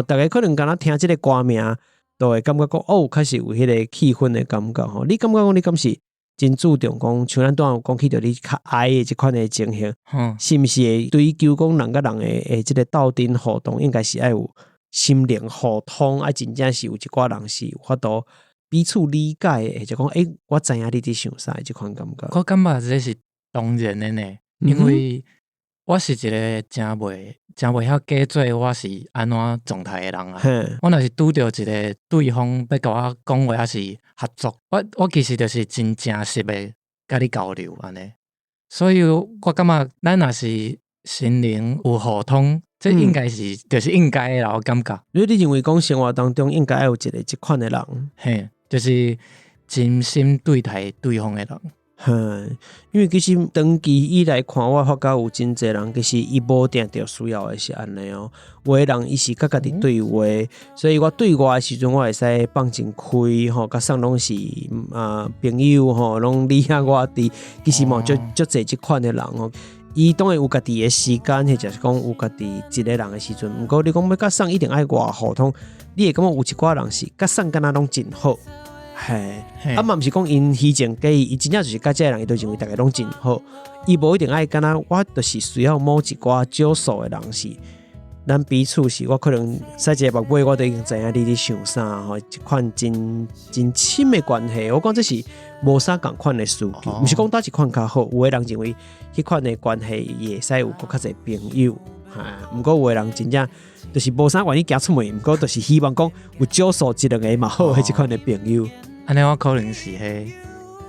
大家可能敢若听这个歌名，都会感觉讲开始有迄个气氛的感觉吼。你感觉讲你敢是？真注重讲，像咱当有讲起到你较爱的这款的情形，是毋是会追求讲人甲人的这个斗阵互动，应该是要有心灵互通，真正是有一寡人是有法度彼此理解的，就讲我知影你伫想啥这款感觉。我感觉这是当然的呢，因为我是一个真袂晓假做我是安怎状态的人啊。我若是拄到一个对方要甲我讲话，还是合作，我其实就是真正实的甲你交流安尼。所以我感觉咱若是心灵有互通，这应该是就是应该的啦，我感觉。你认为讲生活当中应该有一个这款的人，就是真心对待对方的人。因为其实长期以来看，我发觉有真侪人其实伊无定着需要的是安尼哦。有的人伊是甲家己对话，所以我对外的时阵，我会使放真开吼，甲上拢是朋友吼，拢你啊我伫，其实嘛足侪即款的人吼。伊当然有家己的时间，或者是讲有家己一个人的时阵。毋过你讲要甲送一定爱偌互通，你会感觉有一寡人是甲送敢若拢真好，嘿，啊嘛毋是讲因虚情假意，伊真正就是甲这个人，伊都认为大家拢真好。伊无一定爱敢若我就是需要某一寡少数的人是。咱彼此是我可能使一个目尾，我都已经知影你想啥吼，一款真深的关系。我讲这是无啥共款的事情，毋是讲倒一款较好。有的人认为迄款的关系也会使有较侪朋友，毋过有的人真正就是无啥愿意行出门，毋过就是希望讲有少数一两个嘛好的即款的朋友。安尼我可能是迄，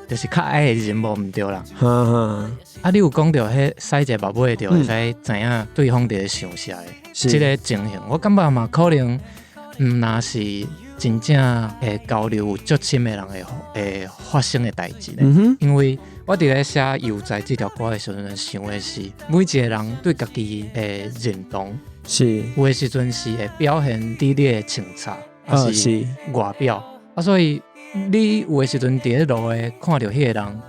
就是较爱的人无毋对啦。啊，你有讲到迄使一个目尾就会使知影对方伫想啥的。即个情形，我感觉嘛，可能若是真正会交流有足深的人会发生的代志呢。因为我伫咧写《悠哉》这条歌的时阵，想的是每一个人对家己的认同，是有的时阵是会表现伫你的清查，还是外表啊。所以你有的时阵伫咧路的看到迄个人，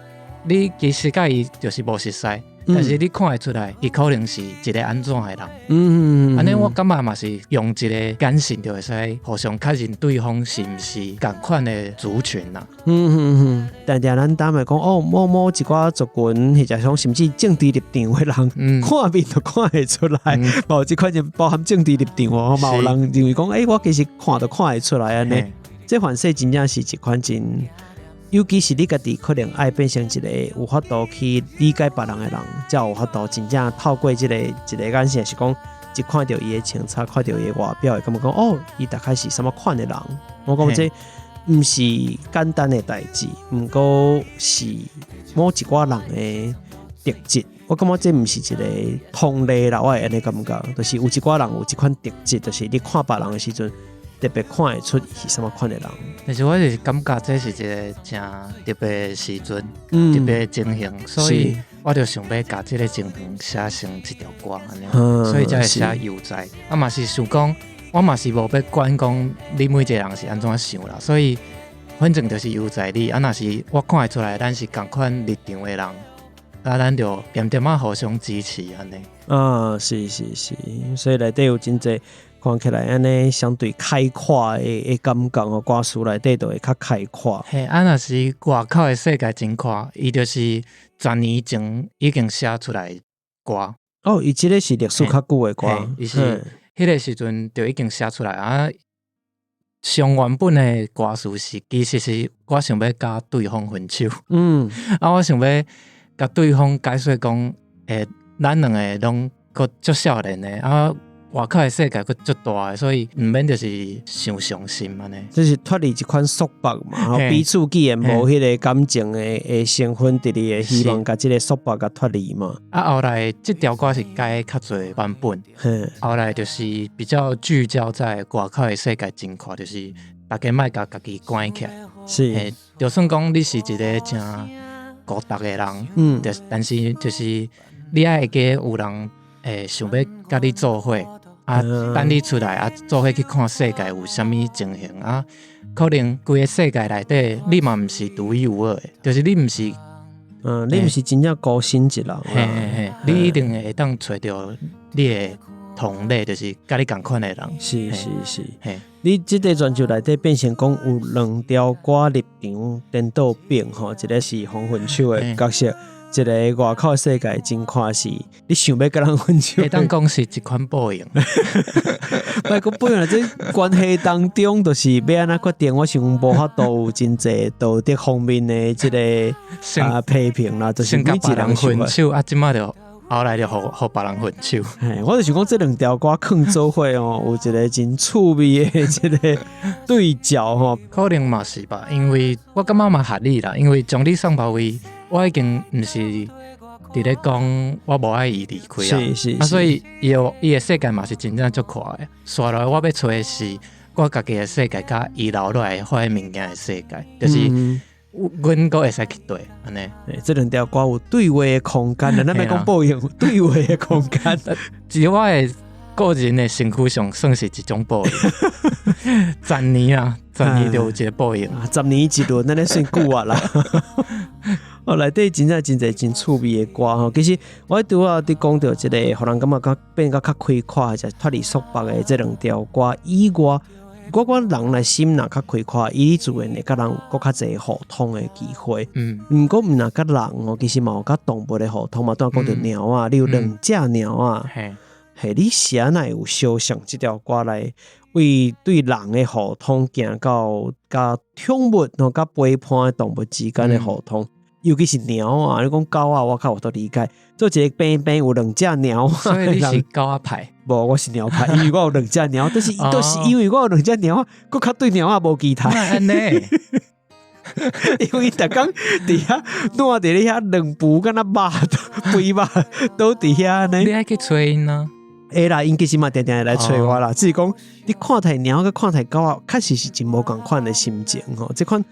你其实甲伊就是无熟悉。但是你看会出来，伊可能是一个安怎的人。安尼我感觉嘛是用一个眼神就会使互相确认对方是毋是同款的族群啦。但咱当来讲哦，某一寡族群，或者讲甚至政治立场的人，看面就看会出来。哦，即款就包含政治立场哦，嘛有人认为讲，我其实看都看会出来安尼。这反正真正是一款真。尤其是你家己可能爱变成一个有法度去理解别人的人，才有法度真正透过一个眼神，是讲一看到伊的清查，看到伊的外表，会感觉讲哦，伊大概是什么款的人。我讲这毋是简单的代志，毋过是某一寡人的特质。我感觉这毋是一个通例啦，我会安尼感觉，就是有一寡人有一款特质，就是你看别人的时阵。特别看会出是什么款的人，但是我就是感觉这是一个真特别的时阵，特别的情形，所以我就想要把这个情形写成一条歌，所以才会写悠哉。啊嘛是想讲，我嘛是无要管讲你每一个人是安怎想啦，所以反正就是悠哉你。啊，若是我看会出来，咱是同款立场的人，啊，咱就点点啊互相支持安尼。啊，是，所以内底有真侪。看起来安尼相对开阔的感觉哦，歌词内底就会较开阔。嘿，若是外口的世界真阔，伊就是10年前已经写出来歌。哦，伊即个是历史较久的歌，伊是迄个时阵就已经写出来啊。上原本的歌词是，其实是我想要甲对方分手。我想要甲对方解说讲，咱两个拢阁足少年的啊。外口的世界佫足大的，所以毋免就是伤伤心安尼。这是脱离一款束缚嘛，彼此既然无迄个感情的成分伫里，希望甲即个束缚甲脱离嘛。后来即条歌是改较侪版本，后来就是比较聚焦在外口的世界真阔，就是大家莫甲家己关起来。是，就算讲你是一个真孤独的人，但是就是你爱会记有人想要甲你做伙。等你出来做伙去看世界有啥物情形啊？可能规个世界内底，你嘛毋是独一无二的，就是你毋是，你毋是真正孤身一人。你一定会当找到你的同类，就是甲你同款的人。是。你即个专辑内底变成讲有2条歌立场颠倒变吼，一个是黄分手的角色。一个外口的世界真看是，你想要甲人分手，会当讲是一款报应。莫讲报应，这关系当中就是要安怎决定？我想无法度有真侪道德方面的即个批评啦，就是每一人分手啊，即马就后来就互别人分手。我就想讲，这2条歌放做伙哦，有一个真趣味的一个对照吼，可能嘛是吧？因为我感觉嘛合理啦，因为将你送包位。我已经毋是伫咧讲我无爱伊离开啊，所以伊的世界嘛是真正足阔的。刷落来我要找的是我家己的世界，甲伊留落来发现物件的世界，就是阮阁会使去对安尼。这2条歌有对话的空间，咱莫讲报应，对话的空间。伫我的个人的身躯上，算是一种报应。10年啊，10年就有一个报应。10年一轮，咱咧算久啊啦。哦，内底真正真侪真趣味的歌吼。其实我拄仔伫讲到一个，互人感觉较变较开阔，就脱离束缚的这两条歌以外，我人来心若较开阔，伊自然会甲人有较侪互通的机会。毋过毋若甲人哦，其实嘛有甲动物的互通嘛。拄仔讲到鸟啊，你有两只鸟啊，嘿，你谁乃有相像即条歌来？为对人的互通，行到甲宠物吼、甲陪伴的动物之间的互通，尤其是鸟啊，你讲狗啊，我较有都理解。做一个边边有两只鸟，所以你是狗仔派？无，我是鸟派，因为我有两只鸟，都是因为我有两只鸟，我较对鸟啊无期待。安尼，因为逐工伫遐烂伫咧遐两步，敢若肉肥肉都伫遐呢。你爱去找因啊？会啦，因其实嘛定定会来找我啦。只是讲你看台鸟跟看台狗啊，确实是真无共款的心情吼。这款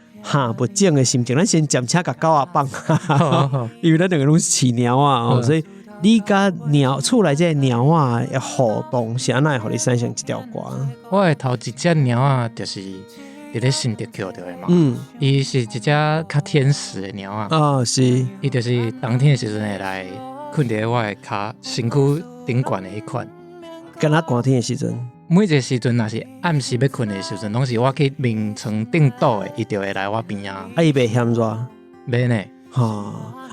不正的心情，咱先暂且甲狗啊放，因为咱两个拢是饲鸟啊，所以你甲鸟厝内这鸟啊的互动，是安那会互你产生这条歌？我的头一只鸟啊，就是伫咧新竹捡到的嘛。伊是一只较天使的鸟啊。是。伊就是冬天的时阵会来困伫我的脚身躯顶悬的迄款。敢若寒天的时阵，每一个时阵，若是暗时要困的时阵，拢是我去眠床顶倒的，伊就会来我边啊。伊袂嫌热？袂呢。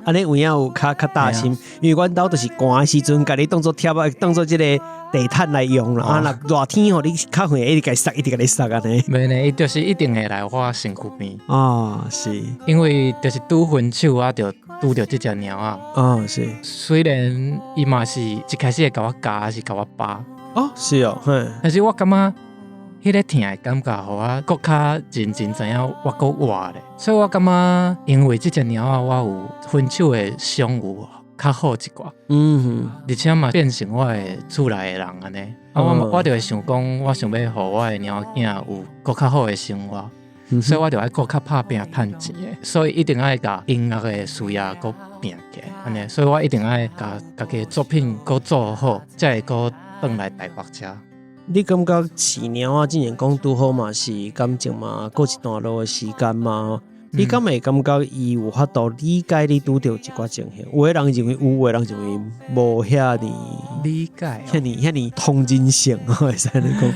安尼有影有较大心，因为阮兜就是寒的时阵，甲你当做贴啊，当做即个地毯来用啦。若热天吼，你较远一直甲伊塞，一直甲你塞安尼。袂呢，伊就是一定会来我身躯边。是。因为就是拄分手啊，就拄着即只鸟啊。是。虽然伊嘛是一开始会甲我咬，还是甲我扒。是哦，但是我感觉迄个疼的感觉，互我更较认真知影我够活咧。所以我感觉，因为即只鸟啊，我有分手的伤有较好一寡。而且嘛变成我的厝内的人安尼。我就会想讲，我想要互我的鸟囝有更较好的生活，所以我就爱更较拍拼趁钱的。所以一定爱甲音乐的事业搁拼起来安尼。所以我一定爱甲家己的作品搁做好，才会搁转来台北遮。你感觉饲鸟啊，之前讲拄好嘛，是感情嘛，过一段路的时间嘛。你敢会感觉伊有法度理解你拄着一寡情形？有的人认为有，有的人认为无遐尼理解，遐尼通人性会使你讲。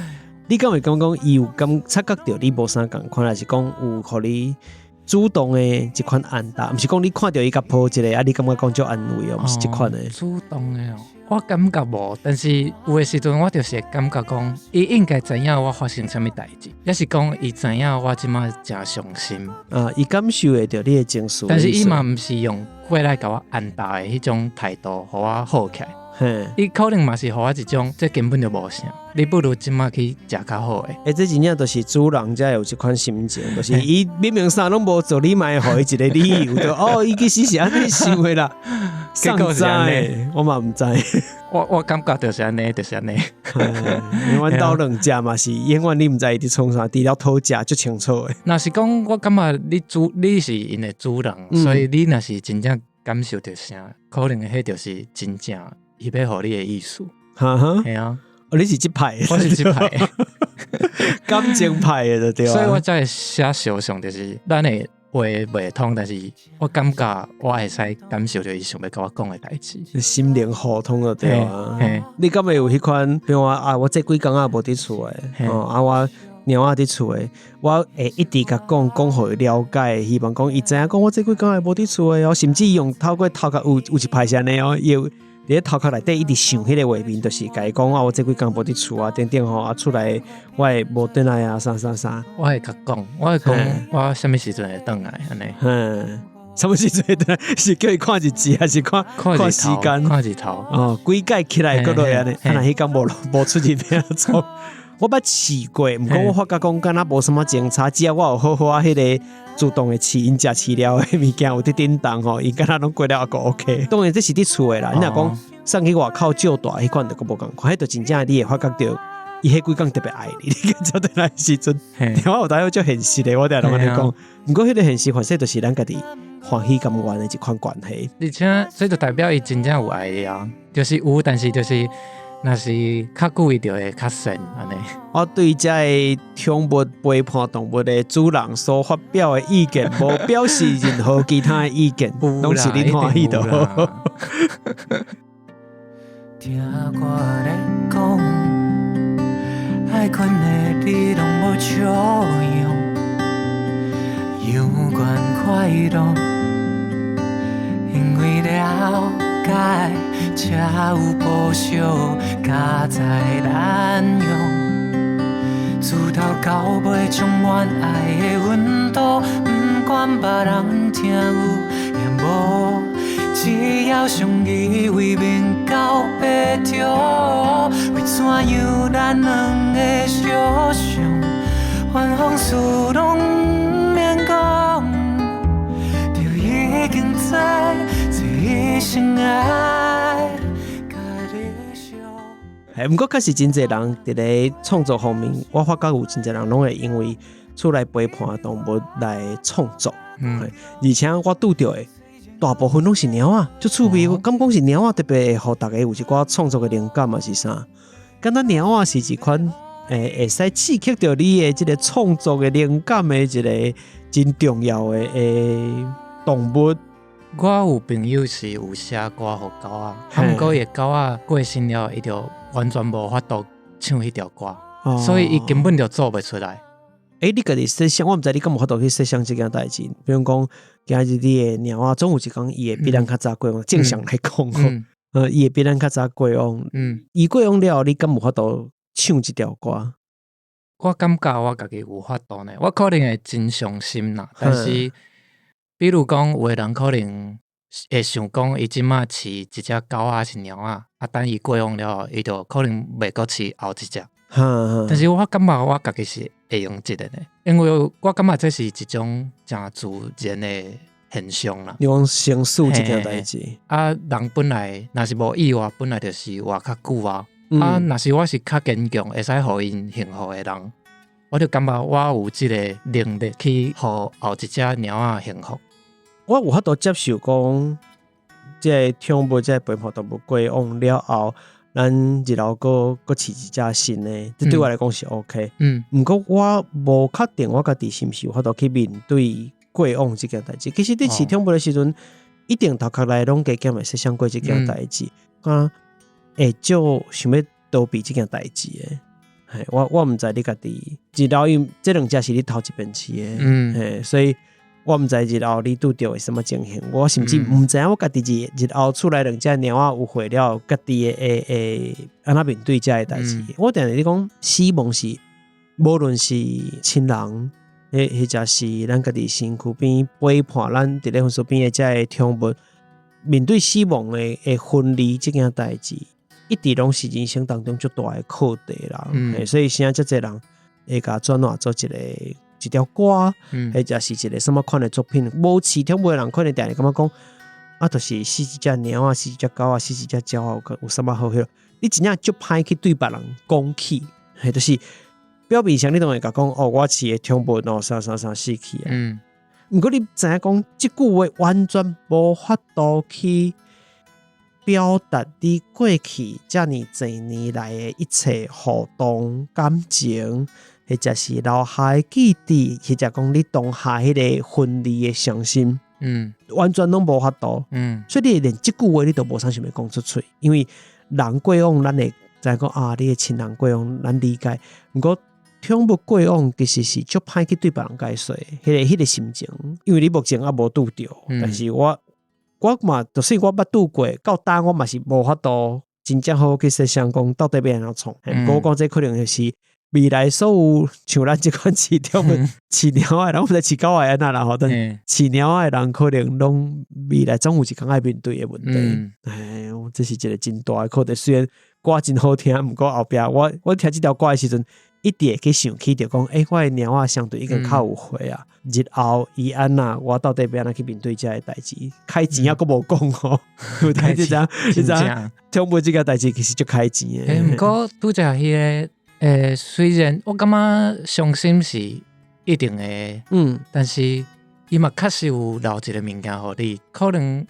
你敢会感觉伊有察觉到你无啥共款，还是讲有互你主动的一款安答？毋是讲你看到伊甲抱一个，你感觉讲足安慰哦，毋是这款的。主动的我感觉无，但是有的时阵我就是会感觉讲，伊应该知影我发生什么代志，也是讲伊知影我即马真伤心。伊感受会到你的情绪。但是伊嘛毋是用过来甲我安答的迄种态度，互我好起来。伊可能嘛是互我一种，这根本就无啥，你不如即马去食较好的。这真正就是主人才有一款心情，就是伊明明啥拢无做，你嘛会互伊一个理由，就伊其实是安尼想的啦。结果是安尼，我嘛毋知。我感觉就是安尼，就是安尼。因为阮兜两只嘛是，永远你毋知伊伫创啥，除了讨食足清楚的。若是讲，我感觉你是因的主人，所以你若是真正感受到啥，可能迄就是真正。伊要互你的意思，系啊，你是即派的，我是即派的，感情派的就对啊。所以我才会写小上，就是咱的话袂通，但是我感觉我会使感受到伊想要甲我讲的代志，心灵互通就对啊。你敢会有迄款，比如我这几工也无伫厝诶，我鸟仔伫厝诶，我会一直甲讲互伊了解，希望讲伊知影讲我这几工也无伫厝诶哦，甚至用透过头壳有一排是安尼哦，伊伫头壳内底一直想迄个画面，就是甲伊讲我这几工无伫厝啊，等等吼，出来我会无转来啊，啥。我会甲讲，我会讲我什么时阵会转来安尼。什么时阵会转来？是叫伊看日子，还是看时间？看日头。规改起来个落安尼，啊那迄工无出日片做。我捌试过，毋过我发觉讲敢若无什么精差，只要我有好迄个主动的饲因食饲料的物件有伫叮当吼，伊敢若拢过了也个 OK。当然这是伫厝的啦，你若讲送去外口照大迄款就个无共款，迄就真正你会发觉到伊迄几工特别爱你，你个做得来时阵，我有当有足现实的，我哋拢安尼讲。毋过迄个现实反正就是咱家己欢喜甘愿的一款关系。而且这就代表伊真正有爱你啊，就是有，但是就是。若是较久伊就会较神安尼。我对这个宠物陪伴动物的主人所发表的意见，无表示任何其他的意见，拢是你欢喜的。听我咧讲，爱款的你拢无作用，有关快乐，因为了解才有保守，加在滥用。自头到尾充满爱的温度，不管别人听有也无，只要相依为命到白头。为怎样咱两个相像，凡往事拢不免讲，就已经知这一生爱。不过，确实真侪人伫咧创作方面，我发觉有真侪人拢会因为出来陪伴动物来创作。而且我拄到的大部分拢是猫仔，就趣味。我敢讲是猫仔特别会互大家有一寡创作的灵感嘛是啥？敢若猫仔是一款会使刺激到你的这个创作的灵感的一个真重要的动物。我有朋友是有写歌给狗仔，不过伊狗仔过身了，伊就完全无法度唱迄条歌，所以伊根本就做不出来。你家己设想，我毋知你敢无法度去设想这件代志。比如讲，今日你的猫仔总有一天伊会比咱较早过往。正常来讲，伊会比咱较早过往。伊过往了，你敢无法度唱一条歌？我感觉我家己有法度呢，我可能会真伤心啦，但是。比如讲，有的人可能会想讲，伊即马饲一只狗仔是猫仔，等伊过往了，伊就可能袂阁饲后一只。但是我感觉我家己是会用这个呢，因为我感觉这是一种真自然的现象啦。你讲生死这件代志，人本来若是无意外，本来就是活较久啊。若是我是较坚强，会使互因幸福的人，我就感觉我有这个能力去互后一只猫仔幸福。我有法度接受讲，这宠物这陪伴动物过往了后，咱日后搁饲一只新的，这对我来讲是 OK。不过我无确定我家己是不是有法度去面对过往这件代志。其实你饲宠物的时阵，一定头壳内拢加减会设想过这件代志，会少想要逃避这件代志的。我唔知你家己日后因这两只是你头一遍饲的，所以。我毋知日后你拄到什么情形，我甚至毋知影我家己日后出来两只猫仔有会了家己的安那面对这个代志。我定定你讲死亡是无论是亲人，或者是咱家己身躯边陪伴咱伫咧身躯边的这个宠物，面对死亡的分离这件代志，一直拢是人生当中最大的课题啦。所以现在遮侪人会甲转换做一条歌，或者是一个什么款的作品，无饲宠物的人可能定定感觉讲，就是死一只猫啊，死一只狗啊，死一只鸟啊，有什么好迄？你真正足歹去对别人讲起，就是表面上你都会甲讲，我饲的宠物啥死去啊。不过你知影讲，这句话完全无法度去表达你过去这么多年来的一切互动感情。或者是留下的记忆，或者讲你当下迄个分离的伤心，完全拢无法度。所以你连这句话你都无啥想要讲出嘴，因为人过往咱会知讲你的亲人过往咱理解，不过宠物过往其实是足歹去对别人解说迄个心情，因为你目前也无拄到，但是我嘛，就算我捌拄过，到当我嘛是无法度真正好去设想讲到底要安怎创。我讲这可能就是未来所有像咱这款饲宠物、饲猫的人，或者饲狗的安那啦吼，但饲猫的人可能拢未来总有一天要面对的问题。这是一个真大的课题。虽然歌真好听，不过后壁我听这条歌的时阵，一直会去想起就讲，我的猫仔相对已经较有岁啊。日后伊安那，我到底要安那去面对这个代志？开钱也阁无讲吼，有睇这张，宠物这个代志其实就开钱的。不过拄则迄个。虽然我感觉伤心是一定的，但是伊嘛确实有留一个物件互你，可能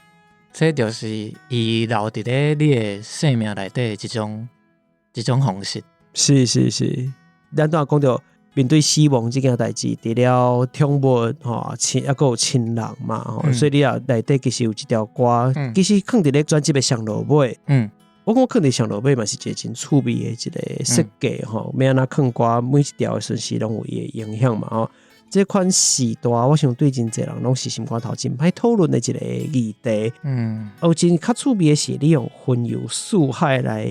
这就是伊留伫咧你的生命内底一种这种方式。是，咱都讲到面对死亡这件代志，除了痛物吼，还有亲人嘛，所以你啊内底其实有一条歌，其实放伫咧专辑的上落尾。我讲放伫上落尾嘛是一个真趣味的一个设计吼，要安怎放歌，每一条的顺序拢有伊的影响嘛吼。这款时代，我想对真侪人拢是心肝头真歹讨论的一个议题。有真较趣味的是，你用云游四海来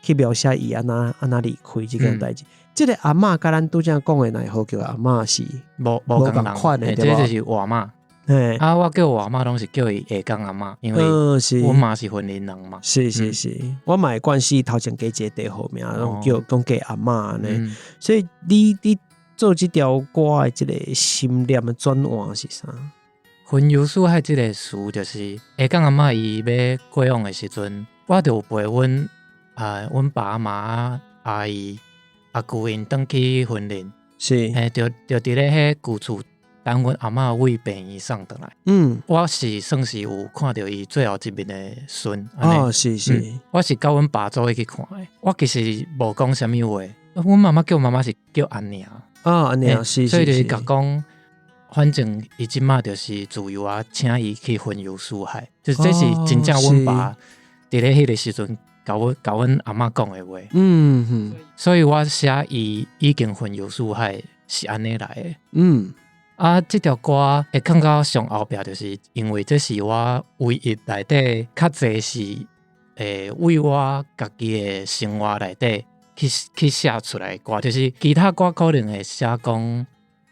去描写伊安那离开这件代志。这个阿嬷甲咱拄则讲的奈何叫阿嬷是无共款的，对吧？这就是外妈。我叫外妈拢是叫伊下岗阿嬷，因为我妈是云林人嘛。是，我嘛的关系头前加一个地号名，拢叫阿嬷呢。所以你做这条歌的这个心念的转换是啥？云游四海这个词就是下岗阿嬷伊要过往的时阵，我就有陪阮爸妈阿姨阿姑因转去云林，是就伫咧迄旧厝等阮阿嬷为病医送倒来。我是算是有看到伊最后一面的孙。是，我是甲阮爸做一去看的。我其实无讲啥物话，阮妈妈叫妈妈是叫安娘。安娘是，所以就是甲讲，反正伊即马就是自由啊，请伊去云游四海，就是这是真正阮爸伫咧迄个时阵甲阮阿嬷讲的话。所以我写伊已经云游四海是安尼来的。这条歌会放到上后壁，就是因为这是我唯一内底较侪是为我家己的生活内底去写出来的歌，就是其他歌可能会写讲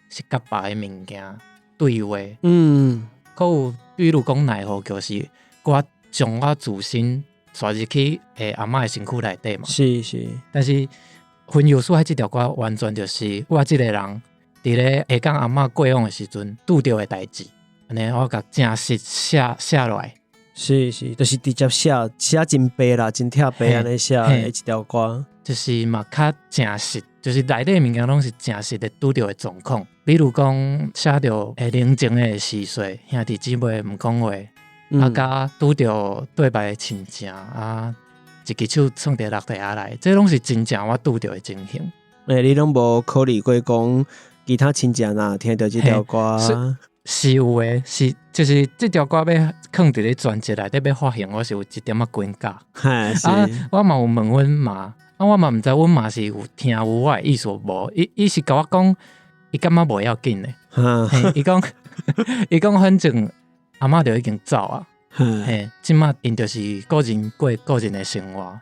是甲别的物件对话。还有比如讲奈何桥是我将我自身带入去阿嬷的身躯内底嘛。是。但是云游四海这条歌完全就是我这个人伫咧下岗阿嬷过往的时阵拄到的代志，安尼我甲正式写落来。是，就是直接写真白啦，真贴白安尼写的一条歌。就是嘛较真实，就是内底物件拢是真实的拄到的状况。比如讲写到冷静的时岁，兄弟姊妹毋讲话，甲拄到对白的亲情一支手创伫落地下来，这拢是真正我拄到的情形。你拢无考虑过讲其他亲戚啊听到这条歌？是有的，是就是这条歌要放伫咧专辑内底要发行，我是有一点仔尴尬。我嘛有问阮妈。我嘛毋知阮妈是有听有我的意思无，伊是甲我讲，伊感觉无要紧的。伊讲反正阿嬷就已经走啊。即马因就是个人过个人的生活。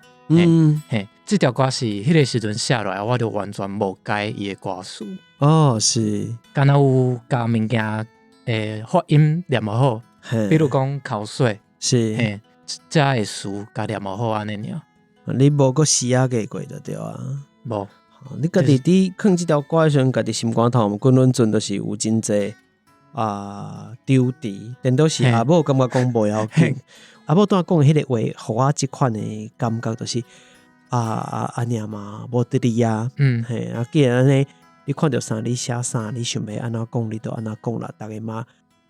这条歌是迄个时阵写落来，我就完全无改伊的歌词。是。敢若有甲物件发音念无好，比如讲口水，是。这的词甲念无好安尼尔。你无个写过过就对啊？无。你家己伫放这条歌的时阵，家己心肝头滚轮阵，就是有真济丢伫，但都是阿母感觉讲无要紧。阿母当讲迄个话，互我即款的感觉就是阿娘嘛无得你啊。既然安尼，你看到啥你写啥，你想要安怎讲你就安怎讲啦。大家嘛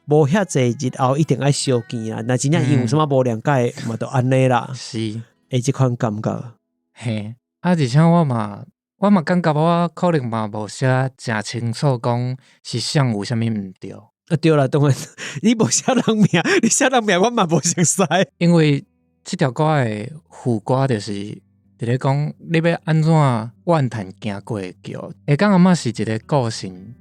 无遐济日后一定爱相见啦。那真正因有什么无谅解嘛，就安尼啦。是。这款感觉。而且我嘛感觉我可能嘛无写真清楚，讲是啥有啥物毋对。对啦，当然你无写人名，你写人名我嘛无熟悉。因为这条歌的副歌就是伫咧讲你要安怎怨叹行过的桥。下岗阿嬷是一个个性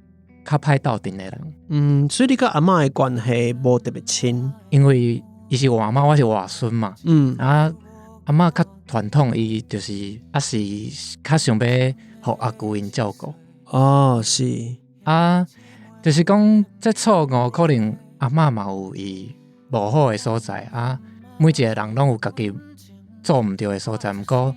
较歹斗阵的人。所以你甲阿嬷的关系无特别亲，因为伊是外妈，我是外孙嘛。阿嬷较传统，伊就是是较想要互阿姑因照顾。是。就是讲这错误可能阿嬷嘛有伊无好的所在每一个人拢有家己做毋对的所在，毋过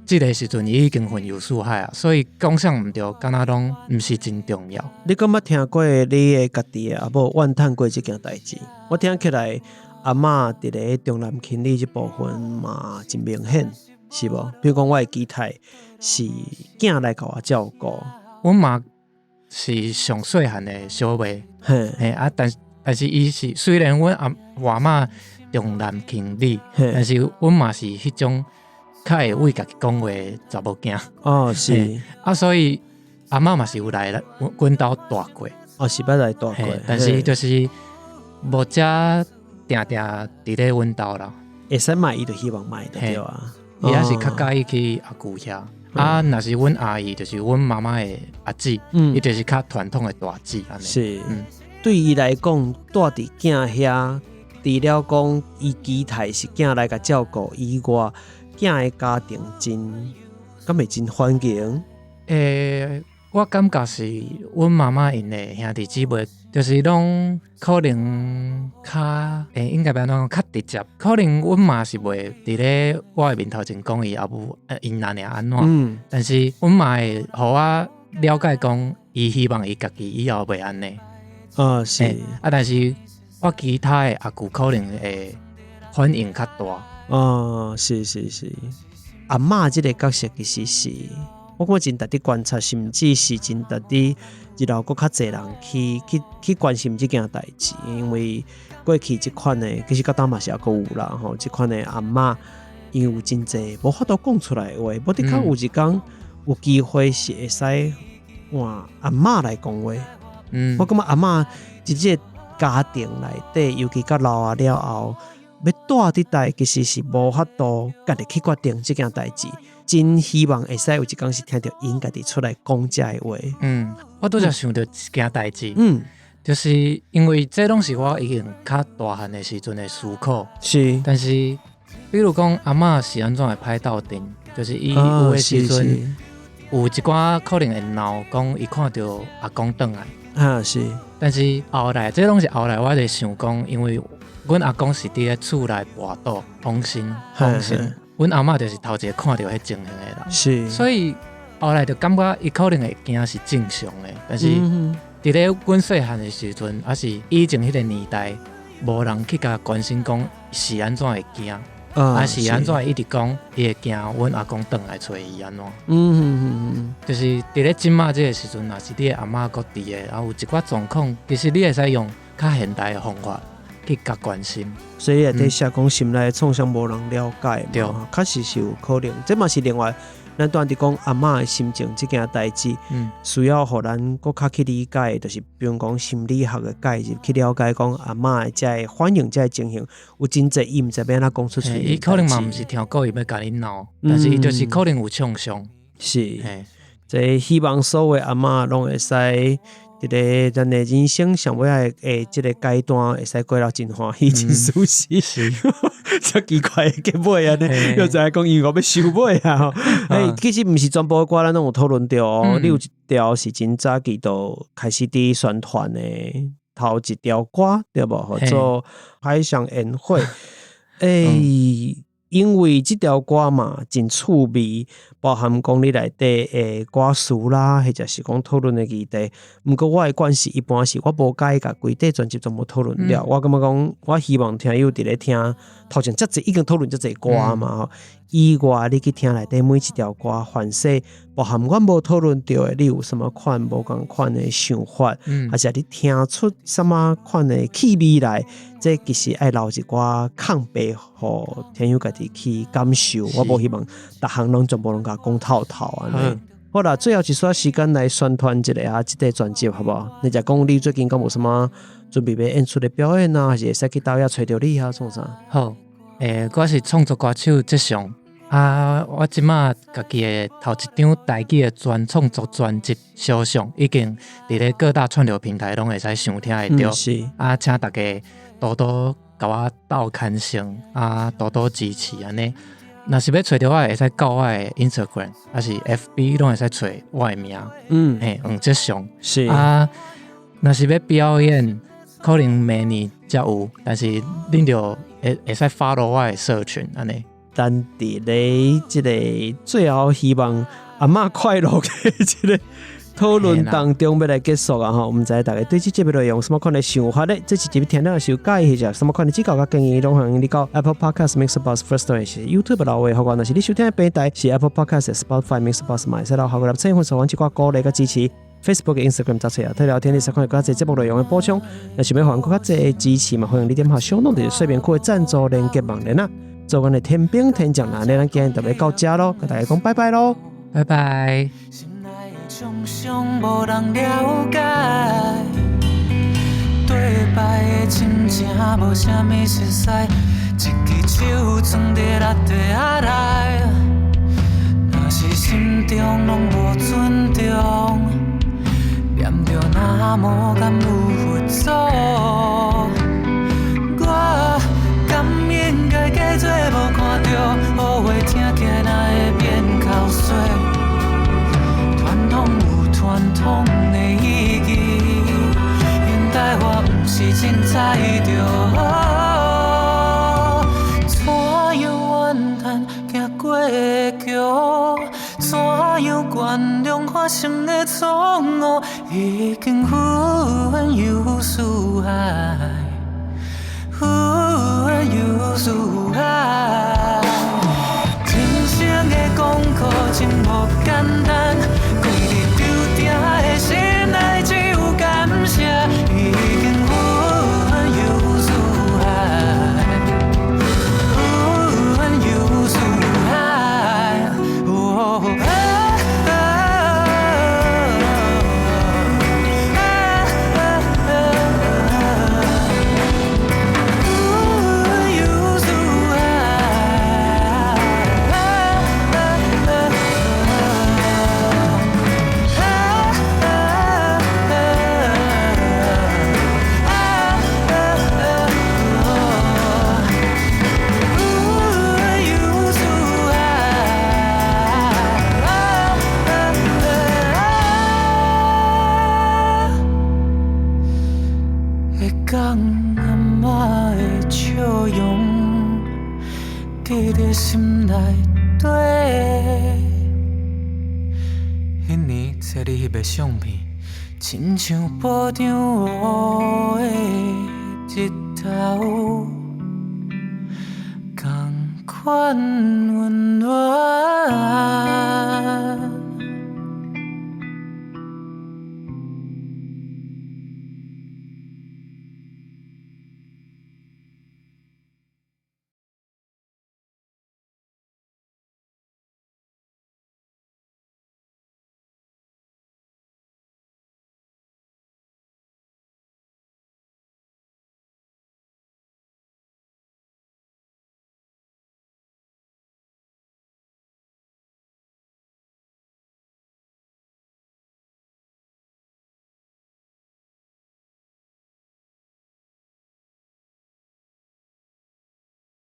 这个时阵伊已经云游四海啊，所以讲啥毋对，敢若拢毋是真重要。你敢捌听过你的家己的阿母怨叹过这件代志？我听起来。阿嬷伫咧重男轻女这部分嘛真明显，是无？比如讲，我的期待是囝来甲我照顾，阮妈是上细汉的小妹，但是伊是虽然阮外妈重男轻女，但是阮妈是迄种较会为家己讲话查某囝。哦，是所以阿嬷嘛是有来阮兜住过。哦，是捌来住过，但是就是无遮定定伫咧阮兜啦。会使买，伊就希望买的对啊。伊也是较介意去阿舅遐。若是阮阿姨，就是阮妈妈的阿姊，伊就是较传统的大姊安尼。是，对伊来讲，住伫囝遐，除了讲伊期待是囝来甲照顾以外，囝的家庭敢会真欢迎？我感觉是阮妈妈因的兄弟姊妹，就是拢可能较应该要讲较直接，可能阮妈是袂伫咧我的面头前讲伊阿母因哪样安怎，但是阮妈会互我了解讲，伊希望伊家己以后袂安尼。是但是我其他的阿舅可能会反应较大。是，阿嬷这个角色其实是。我感觉真值得观察，甚至是真值得日后更较侪人去关心这件代志，因为过去这款的其实到当嘛是也阁有啦吼，这款的阿嬷因有真侪无法度讲出来的话，无的确有一天有机会是会使换阿嬷来讲话。我感觉阿嬷即个家庭内底，尤其到老啊了后，要住伫代其实是无法度家己去决定这件代志。真希望会使有一天是听到因家己出来讲这个话。我拄则想到一件代志，就是因为这拢是我已经较大汉的时阵的思考。是，但是比如讲阿嬷是安怎会歹斗阵，就是伊有的时阵，有一寡可能会闹，讲伊看到阿公转来。是。但是后来，这拢是后来我在想讲，因为阮阿公是伫咧厝内跋倒放心。阮阿嬷就是头一个看到迄情形的人，是，所以后来就感觉伊可能会惊是正常的，但是伫咧阮细汉的时阵，还是以前迄个年代，无人去甲关心讲是安怎会惊，还是安怎会一直讲伊会惊阮阿公转来找伊安怎。就是伫咧即马这个时阵，若是你的阿嬷搁伫的，然后有一寡状况，其实你会使用较现代的方法。去甲关心，所以也在写讲心内创伤无人了解嘛，确实是有可能。这嘛是另外，咱当伫讲阿嬷的心情这件代志，需要互咱搁较去理解，就是比如讲心理学的介入，去了解讲阿嬷的这反应、这情形，有真侪伊毋知要安怎讲出去。伊可能嘛毋是听故意要甲你闹，但是伊就是可能有创伤。是，这希望所有阿嬷拢会使。一个咱的人生上尾的这个阶段，会使过了真欢喜、真舒适。是，遮奇怪的结尾啊！又在讲音乐要收尾啊！其实毋是全部的歌，咱拢有讨论到哦。你有一条是真早期都开始伫宣传的头一条歌，对无？叫做《海上宴会》。因为这条歌嘛真趣味，包含讲你内底的歌词啦，或者是讲讨论的议题。不过我的惯势一般是我无介意甲规底专辑全部讨论了。我感觉讲，我希望听友伫咧听头前遮济已经讨论遮济歌嘛，以外你去听内底每一条歌，凡是包含我无讨论到的，你有什么款无共款的想法，还是你听出什么款的气味来？这其实爱留一寡空白，互听友家己去感受。我无希望逐项拢全部拢甲讲透透安尼。好啦，最后一段时间来宣传一下这个专辑，好不好？你就讲你最近敢有什么准备要演出的表演啊，还是会使去导演找到你啊？创啥？好，我是创作歌手即上我即马家己的头一张台语的全创作专辑小上，已经伫咧各大串流平台拢会使收听会到。请大家多多甲我斗牵成多多支持安尼。若是要找到我，会使到我的 Instagram， 还是 FB 拢会使找我的名。即上是若是要表演，可能明年才有，但是恁就会使 follow 我的社群安尼。咱伫咧即个最后希望阿嬷快乐的即个讨论当中要来结束啊！吼，毋知大家对这节目内容有什么款的想法咧？这期节目听了有介意，或者什么款的指教甲建议，拢欢迎你到 Apple Podcast、Mixbox、Firstory 是 YouTube 老位，或者是你收听的平台是 Apple Podcast、Spotify、Mixbox 买使到好个来，请分享一寡鼓励甲支持。Facebook 嘅 Instagram 找出啊，睇聊天你实看更加侪节目内容嘅补充。若想要还更加侪支持嘛，欢迎你点下小弄的睡眠库嘅赞助连结网链啊！做阮的天兵天将啦，咱今日就要到这咯，跟大家讲拜拜咯，拜拜。心内的创伤无人了解，对白的真正无啥物熟悉，一支手装伫落地下来，若是心中拢无尊重，念着那无甘有佛祖，我敢应该假做无看到，好话听起来哪会变口水？传统有传统的意义，现代我不是真知着。怎样怨叹行过的桥？怎样原谅发生的错误？已经忽远又思海，忽远又思海。人生的功课真无简单，规日丢定的心内只有感谢，已经忽远又思海，忽远又思海。记在心内底。迄年坐你翕的相片，亲像布张乌的日头，同款温暖。